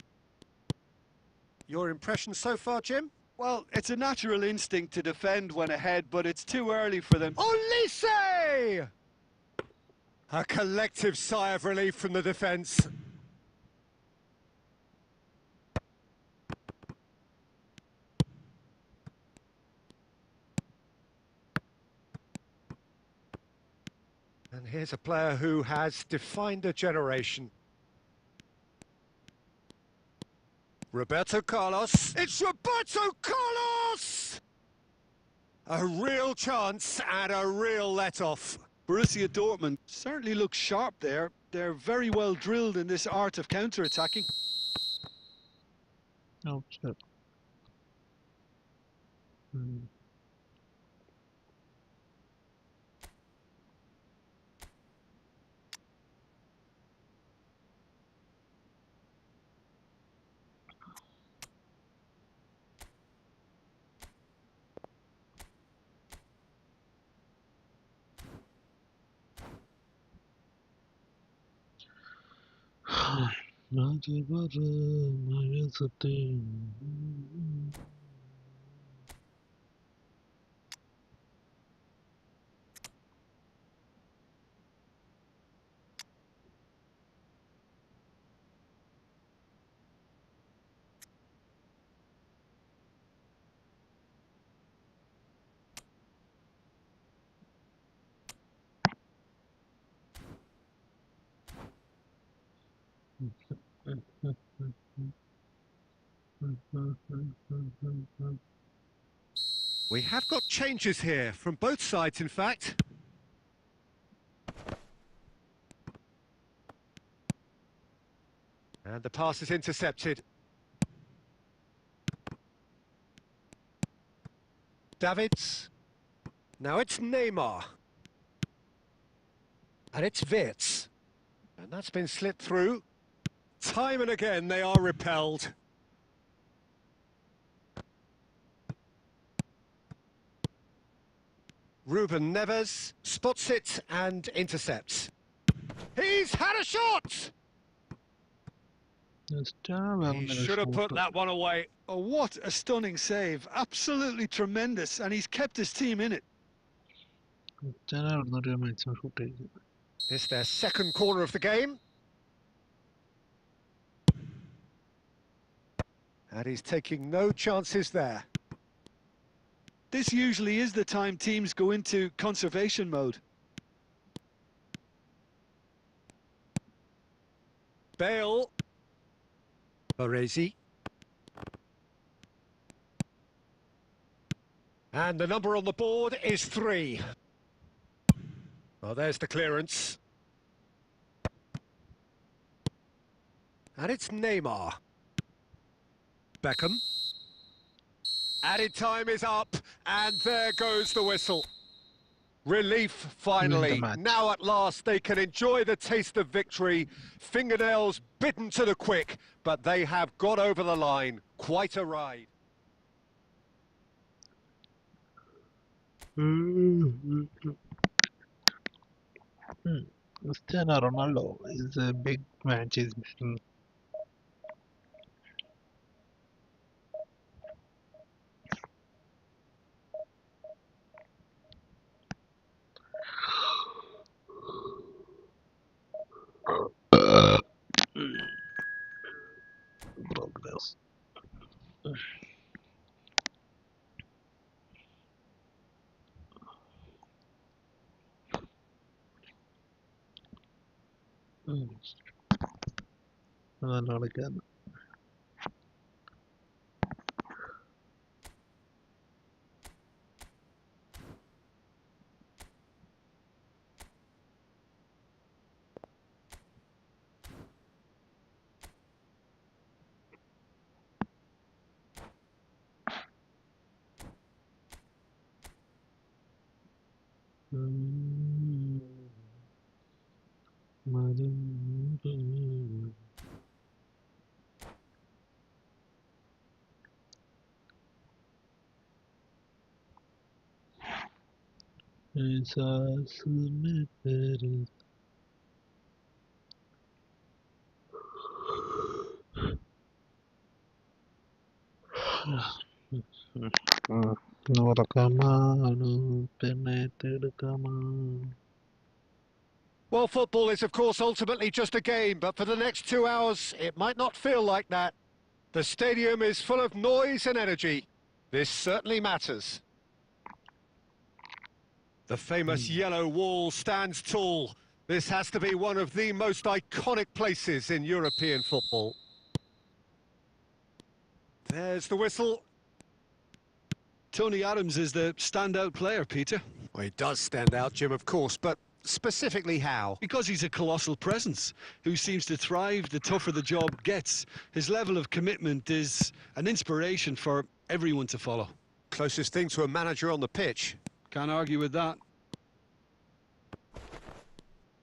Your impressions so far, Jim? Well, it's a natural instinct to defend when ahead, but it's too early for them. Olise! A collective sigh of relief from the defence. And here's a player who has defined a generation. Roberto Carlos. It's Roberto Carlos! A real chance and a real let-off. Borussia Dortmund certainly look sharp there. They're very well drilled in this art of counter-attacking. Oh, shit. We have got changes here, from both sides in fact. And the pass is intercepted. Davids. Now it's Neymar. And it's Wirtz. And that's been slipped through. Time and again they are repelled. Ruben Neves spots it and intercepts. He's had a shot! He should have put that one away. Oh, what a stunning save. Absolutely tremendous. And he's kept his team in it. It's their second corner of the game. And he's taking no chances there. This usually is the time teams go into conservation mode. Bale. Baresi. And the number on the board is 3. Oh, there's the clearance. And it's Neymar. Beckham. Added time is up, and there goes the whistle. Relief, finally. Now at last they can enjoy the taste of victory. Fingernails bitten to the quick, but they have got over the line. Quite a ride. Cristiano Ronaldo is a big match is missing. Progress. Not again. Well, football is, of course, ultimately just a game, but for the next 2 hours, it might not feel like that. The stadium is full of noise and energy. This certainly matters. The famous yellow wall stands tall. This has to be one of the most iconic places in European football. There's the whistle. Tony Adams is the standout player, Peter. Well, he does stand out, Jim, of course, but specifically how? Because he's a colossal presence who seems to thrive the tougher the job gets. His level of commitment is an inspiration for everyone to follow. Closest thing to a manager on the pitch. Can't argue with that.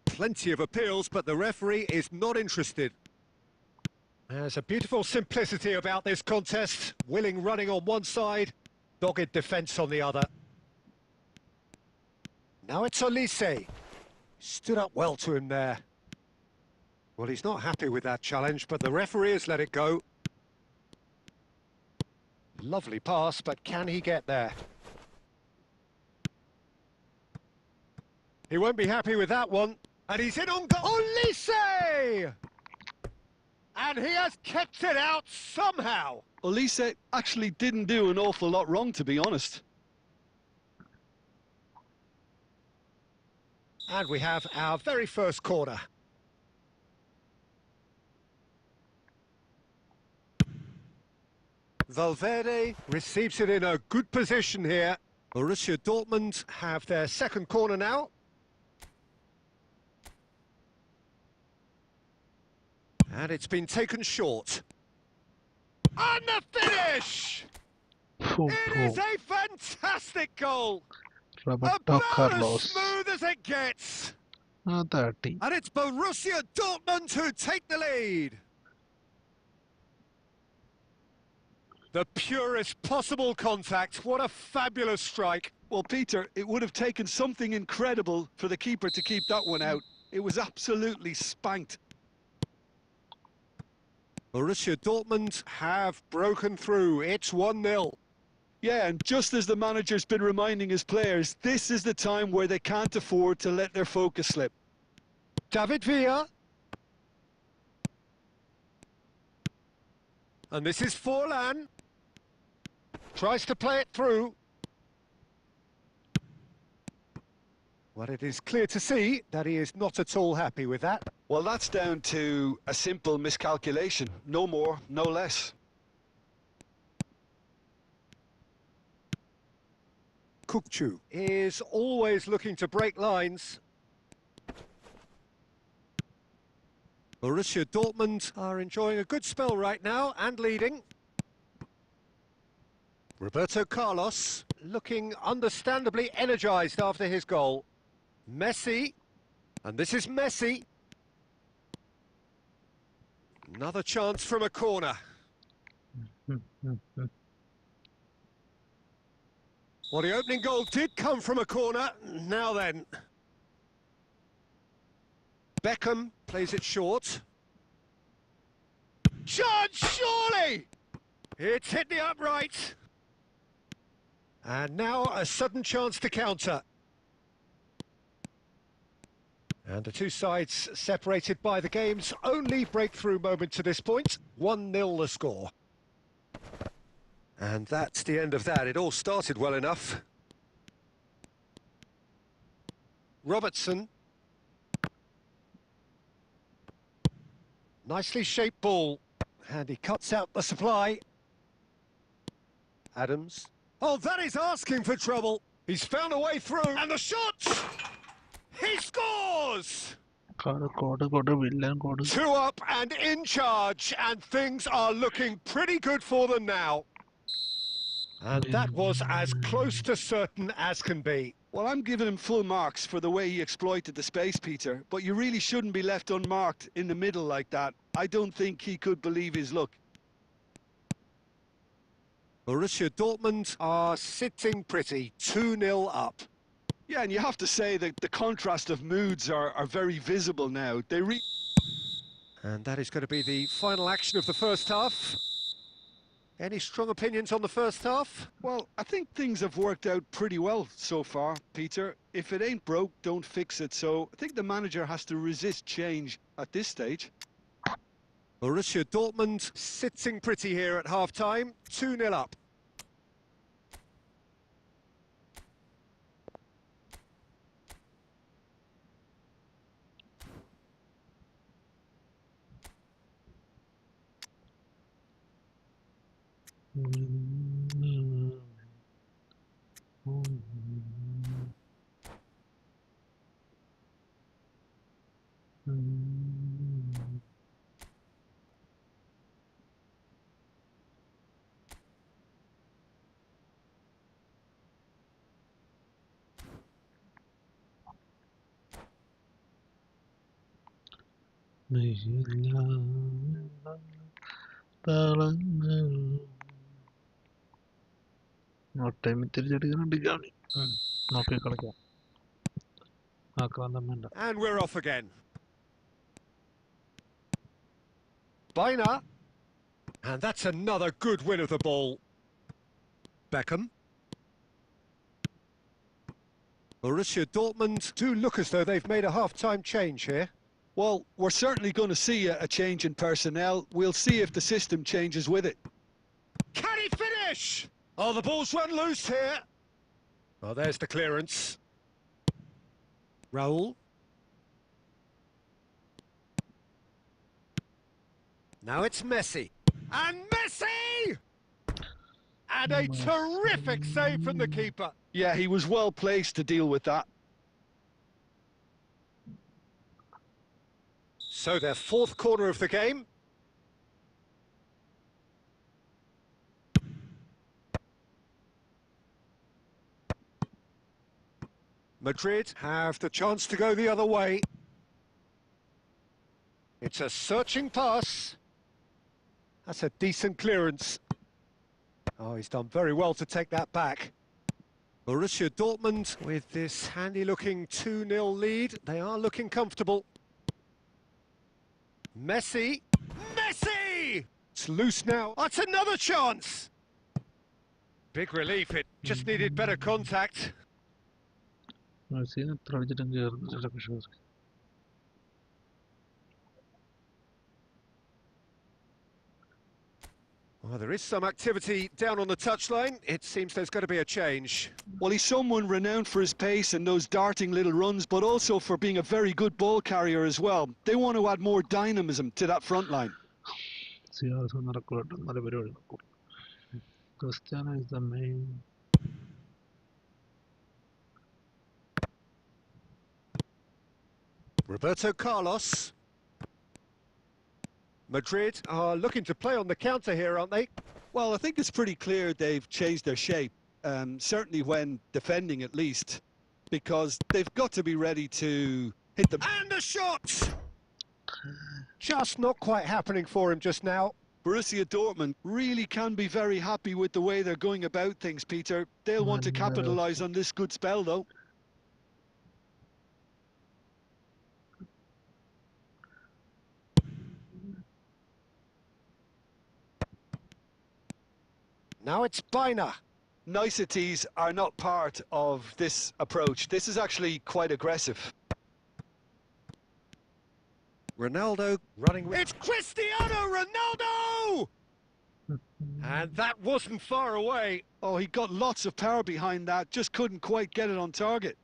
Plenty of appeals, but the referee is not interested. There's a beautiful simplicity about this contest. Willing running on one side, dogged defence on the other. Now it's Olise. Stood up well to him there. Well, he's not happy with that challenge, but the referee has let it go. Lovely pass, but can he get there? He won't be happy with that one. And he's in on goal. Olise! And he has kept it out somehow. Olise actually didn't do an awful lot wrong, to be honest. And we have our very first corner. Valverde receives it in a good position here. Borussia Dortmund have their second corner now. And it's been taken short. And the finish! It is a fantastic goal! Roberto About Carlos. as smooth as it gets. 30. And it's Borussia Dortmund who take the lead. The purest possible contact. What a fabulous strike. Well, Peter, it would have taken something incredible for the keeper to keep that one out. It was absolutely spanked. Borussia Dortmund have broken through. It's 1-0. Yeah, and just as the manager's been reminding his players, this is the time where they can't afford to let their focus slip. David Villa. And this is Forlan. Tries to play it through. Well, it is clear to see that he is not at all happy with that. Well, that's down to a simple miscalculation. No more, no less. Kukçu is always looking to break lines. Borussia Dortmund are enjoying a good spell right now and leading. Roberto Carlos looking understandably energised after his goal. Messi, and this is Messi. Another chance from a corner. Well, the opening goal did come from a corner. Now then. Beckham plays it short. Chance, surely! It's hit the upright. And now a sudden chance to counter. And the two sides separated by the game's only breakthrough moment to this point. 1-0 the score. And that's the end of that. It all started well enough. Robertson. Nicely shaped ball. And he cuts out the supply. Adams. Oh, that is asking for trouble. He's found a way through. And the shot! He scores! 2 up and in charge. And things are looking pretty good for them now. And that was as close to certain as can be. Well, I'm giving him full marks for the way he exploited the space, Peter. But you really shouldn't be left unmarked in the middle like that. I don't think he could believe his luck. Borussia Dortmund are sitting pretty, 2-0 up. Yeah, and you have to say that the contrast of moods are very visible now. And that is going to be the final action of the first half. Any strong opinions on the first half? Well, I think things have worked out pretty well so far, Peter. If it ain't broke, don't fix it. So I think the manager has to resist change at this stage. Borussia Dortmund sitting pretty here at half-time, 2-0 up. ടൈമിൽ തിരിച്ചടിക്കാനുണ്ട് ജാമി. നോക്കി കളിക്കാം. ആക്രാന്തം വേണ്ട. And we're off again. Bina. And that's another good win of the ball. Beckham. Borussia Dortmund do look as though they've made a half-time change here. Well, we're certainly going to see a change in personnel. We'll see if the system changes with it. Can he finish? Oh, the ball's run loose here. Oh, there's the clearance. Raul. Now it's Messi. And Messi! And a terrific save from the keeper. Yeah, he was well placed to deal with that. So their fourth corner of the game. Madrid have the chance to go the other way. It's a searching pass. That's a decent clearance. Oh, he's done very well to take that back. Borussia Dortmund with this handy-looking 2-0 lead. They are looking comfortable. Messi! Messi! It's loose now. That's another chance! Big relief, it just needed better contact. എത്ര അടിച്ചിട്ടും കയറുന്നില്ല വിശ്വാസം. Well, there is some activity down on the touchline. It seems there's going to be a change. Well, he's someone renowned for his pace and those darting little runs, but also for being a very good ball carrier as well. They want to add more dynamism to that front line. Ciaz നടക്കൂട്ടോ, നല്ല പരിപാടി നടക്കും. Cristiano is the main. Roberto Carlos. Madrid are looking to play on the counter here, aren't they? Well, I think it's pretty clear they've changed their shape, certainly when defending at least, because they've got to be ready to hit them. And a shot! Just not quite happening for him just now. Borussia Dortmund really can be very happy with the way they're going about things, Peter. They'll want to capitalise on this good spell, though. Now it's Bina. Niceties are not part of this approach. This is actually quite aggressive. Ronaldo running with... It's Cristiano Ronaldo! And that wasn't far away. Oh, he got lots of power behind that, just couldn't quite get it on target.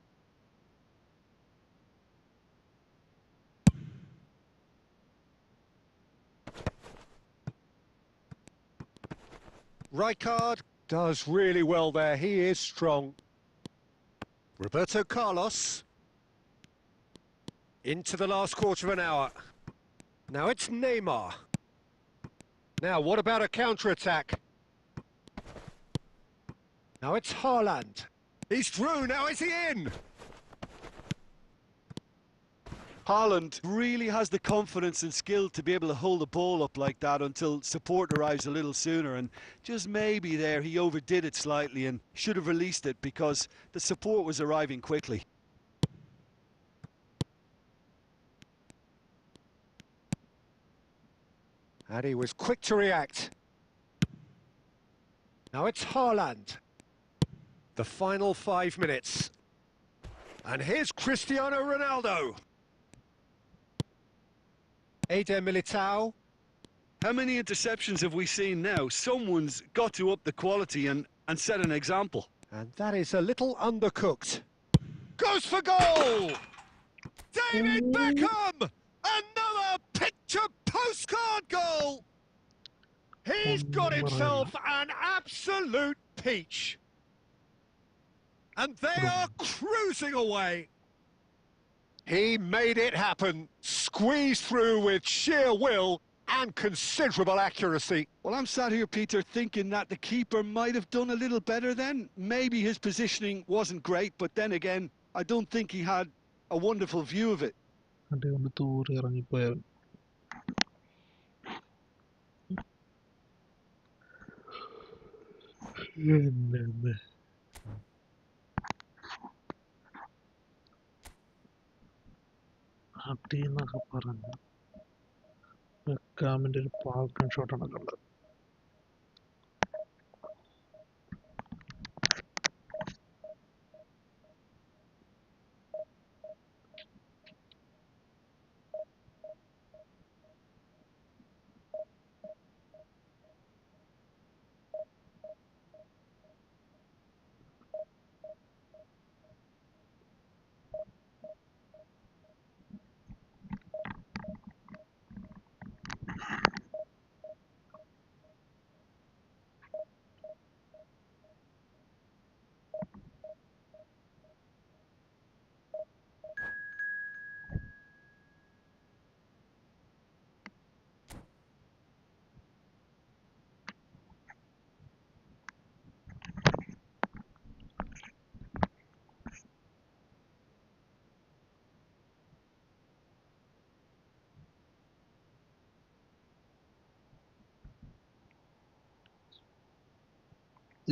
Rijkaard does really well there. He is strong. Roberto Carlos. Into the last quarter of an hour. Now it's Neymar. Now, what about a counter-attack? Now it's Haaland. He's through, now is he in? Haaland really has the confidence and skill to be able to hold the ball up like that until support arrives a little sooner, and just maybe there he overdid it slightly and should have released it because the support was arriving quickly. And he was quick to react. Now it's Haaland. The final 5 minutes. And here's Cristiano Ronaldo. Eder Militao. How many interceptions have we seen now? Someone's got to up the quality and set an example. And that is a little undercooked. Goes for goal! David Beckham! Another picture postcard goal! He's got himself an absolute peach. And they are cruising away. He made it happen, squeezed through with sheer will and considerable accuracy. Well, I'm sat here, Peter, thinking that the keeper might have done a little better then. Maybe his positioning wasn't great, but then again, I don't think he had a wonderful view of it. അടിയെന്നൊക്കെ പറഞ്ഞു വെക്കാമിൻ്റെ ഒരു പാൽക്കൺ ഷോട്ടാണ് കണ്ടത്.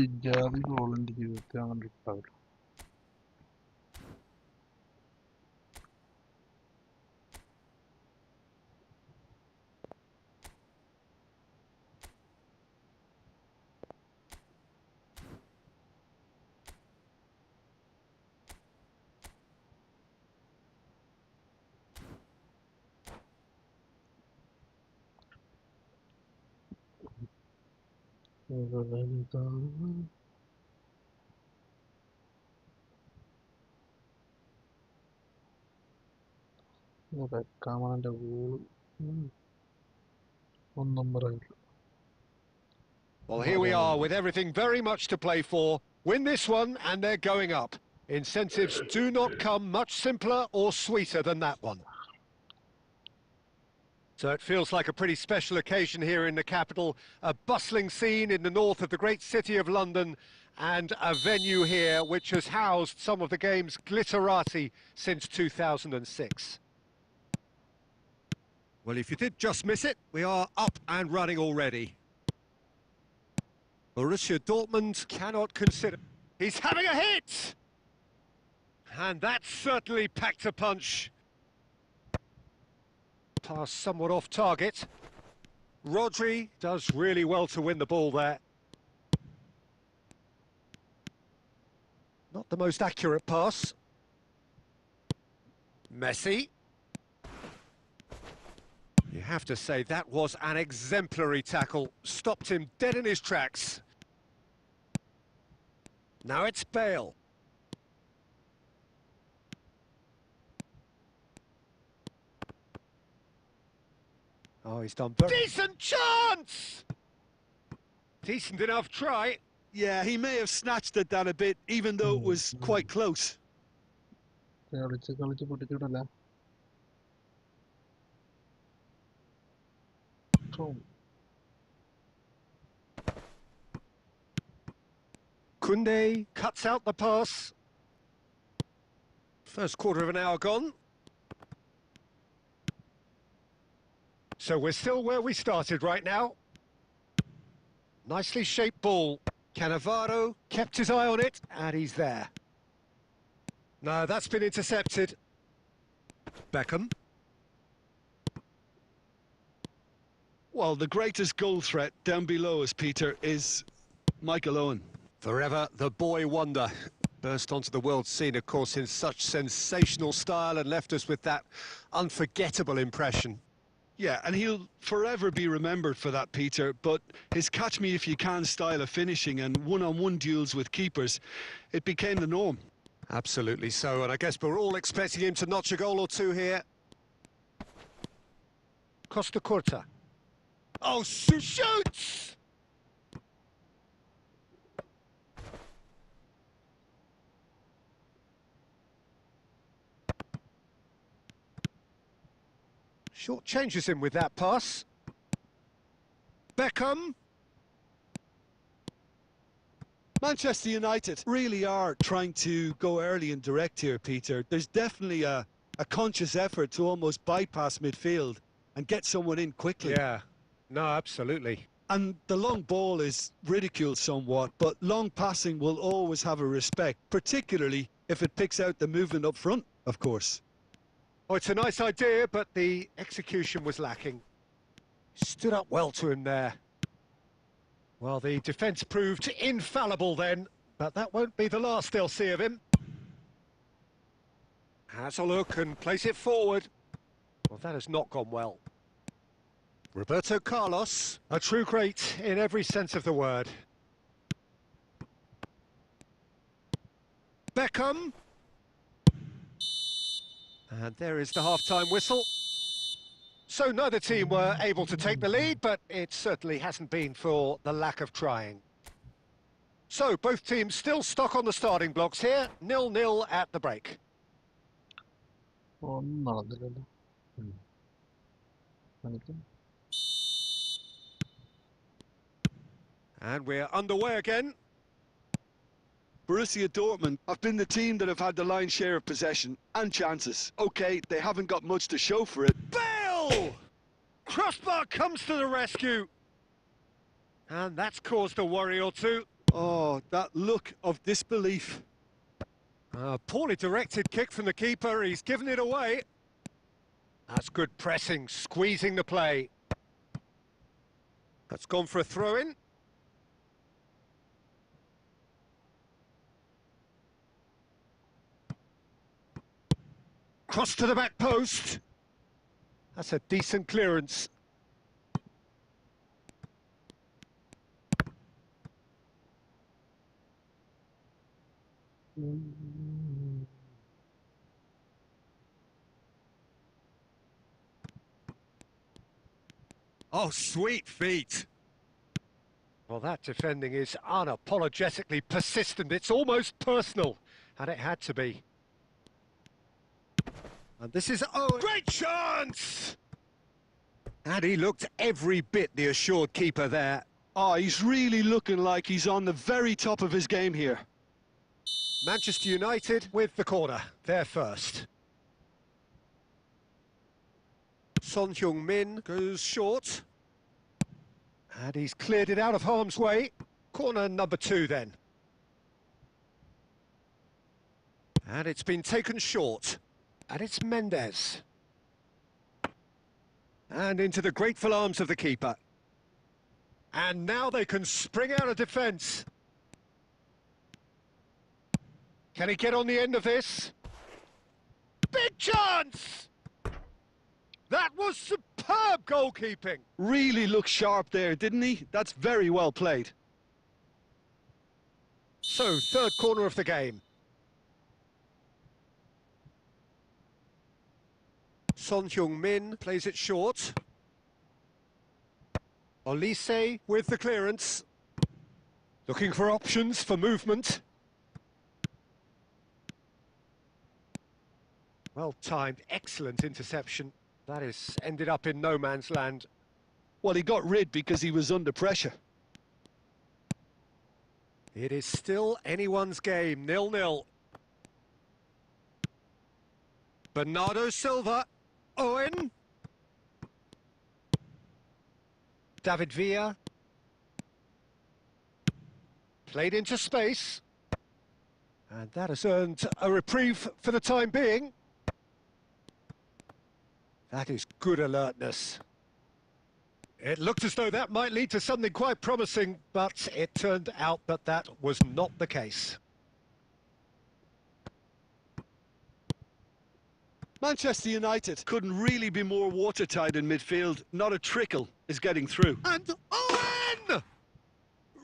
ഇജാതി ഗോളിൻ്റെ ജീവിതത്തിൽ അങ്ങനെ ഉണ്ടാവില്ല. വെക്കാമൻ്റെ goal ഒന്നും പറയില്ല. Well, here we are with everything very much to play for. Win this one and they're going up. Incentives do not come much simpler or sweeter than that one. So it feels like a pretty special occasion here in the capital, a bustling scene in the north of the great city of London, and a venue here which has housed some of the game's glitterati since 2006. Well, if you did just miss it, we are up and running already. Borussia Dortmund cannot consider... He's having a hit! And that certainly packed a punch. Pass somewhat off target. Rodri does really well to win the ball there. Not the most accurate pass. Messi. You have to say that was an exemplary tackle. Stopped him dead in his tracks. Now it's Bale. Oh, he's done very... Decent chance! Decent enough try. Yeah, he may have snatched at that a bit, even though it was quite close. കളിച്ച് പൊട്ടിച്ചിടല്ലേ. Koundé cuts out the pass. First quarter of an hour gone. So we're still where we started right now. Nicely shaped ball. Cannavaro kept his eye on it, and he's there. No, that's been intercepted. Beckham. Well, the greatest goal threat down below us, Peter, is Michael Owen. Forever the boy wonder. Burst onto the world scene, of course, in such sensational style and left us with that unforgettable impression. Yeah, and he'll forever be remembered for that, Peter, but his catch-me-if-you-can style of finishing and one-on-one duels with keepers, it became the norm. Absolutely so, and I guess we're all expecting him to notch a goal or two here. Costa Curta. Oh, shoots! Short changes him with that pass. Beckham. Manchester United really are trying to go early and direct here, Peter. There's definitely a conscious effort to almost bypass midfield and get someone in quickly. Yeah, no, absolutely. And the long ball is ridiculed somewhat, but long passing will always have a respect, particularly if it picks out the movement up front, of course. Oh, it's a nice idea, but the execution was lacking. Stood up well to him there. Well, the defence proved infallible then, but that won't be the last they'll see of him. Has a look and plays it forward. Well, that has not gone well. Roberto Carlos, a true great in every sense of the word. Beckham. And there is the half-time whistle. So neither team were able to take the lead, but it certainly hasn't been for the lack of trying. So both teams still stuck on the starting blocks here, 0-0 at the break. ഒന്നും നടന്നില്ലല്ലോ. കാണിക്കാം. And we're underway again. Borussia Dortmund have been the team that have had the lion's share of possession and chances. OK, they haven't got much to show for it. Bale! Crossbar comes to the rescue. And that's caused a worry or two. Oh, that look of disbelief. A poorly directed kick from the keeper, he's given it away. That's good pressing, squeezing the play. That's gone for a throw-in. Cross to the back post. That's a decent clearance. Oh, sweet feet. Well, that defending is unapologetically persistent. It's almost personal, and it had to be. And this is great chance! And he looked every bit the assured keeper there. Oh, he's really looking like he's on the very top of his game here. Manchester United with the corner, they're first. Son Heung-min goes short. And he's cleared it out of harm's way. Corner number 2 then. And it's been taken short. And it's Mendes. And into the grateful arms of the keeper. And now they can spring out of defence. Can he get on the end of this? Big chance! That was superb goalkeeping. Really looked sharp there, didn't he? That's very well played. So, third corner of the game. Son Heung-min plays it short. Olise with the clearance. Looking for options for movement. Well timed, excellent interception. That has ended up in no man's land. Well, he got rid because he was under pressure. It is still anyone's game, 0-0. Bernardo Silva. Owen. David Villa. Played into space. And that has earned a reprieve for the time being. That is good alertness. It looked as though that might lead to something quite promising, but it turned out that that was not the case. Manchester United couldn't really be more watertight in midfield. Not a trickle is getting through. And Owen!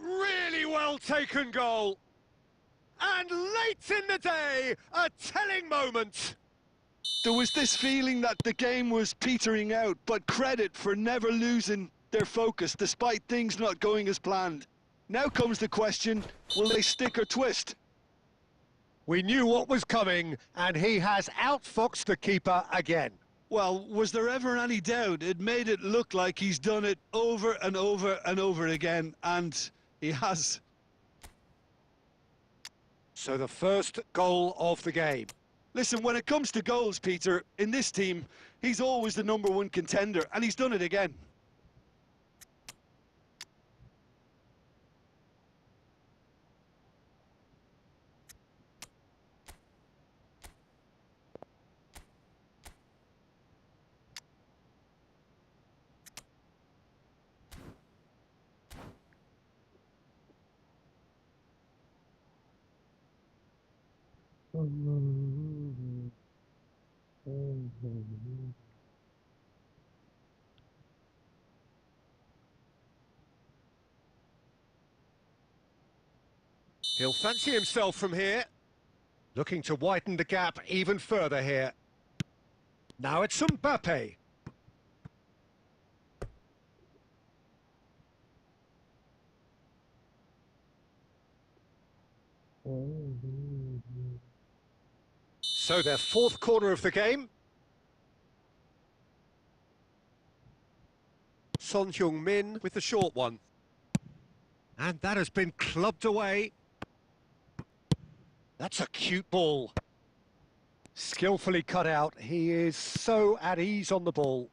Really well taken goal. And late in the day, a telling moment. There was this feeling that the game was petering out, but credit for never losing their focus despite things not going as planned. Now comes the question, will they stick or twist? We knew what was coming, and he has outfoxed the keeper again. Well, was there ever any doubt? It made it look like he's done it over and over and over again, and he has. So the first goal of the game. Listen, when it comes to goals, Peter, in this team, he's always the #1 contender, and he's done it again. He'll fancy himself from here. Looking to widen the gap even further here. Now it's Mbappe. So their fourth corner of the game. Son Heung-min with the short one. And that has been clubbed away. That's a cute ball. Skillfully cut out. He is so at ease on the ball.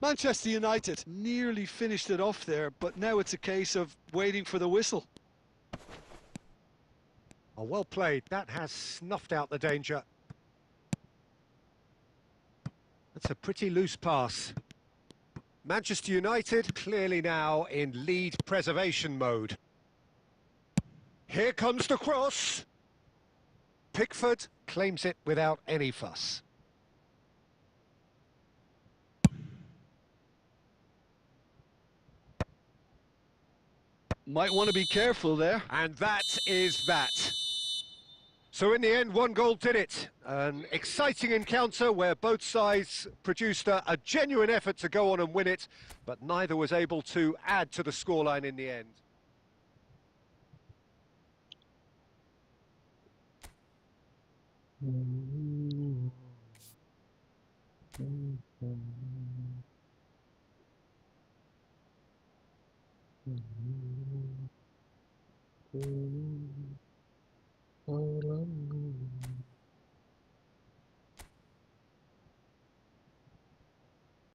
Manchester United nearly finished it off there, but now it's a case of waiting for the whistle. Oh, well played. That has snuffed out the danger. That's a pretty loose pass. Manchester United clearly now in lead preservation mode. Here comes the cross. Pickford claims it without any fuss. Might want to be careful there. And that is that. So in the end, one goal did it. An exciting encounter where both sides produced a genuine effort to go on and win it, but neither was able to add to the scoreline in the end.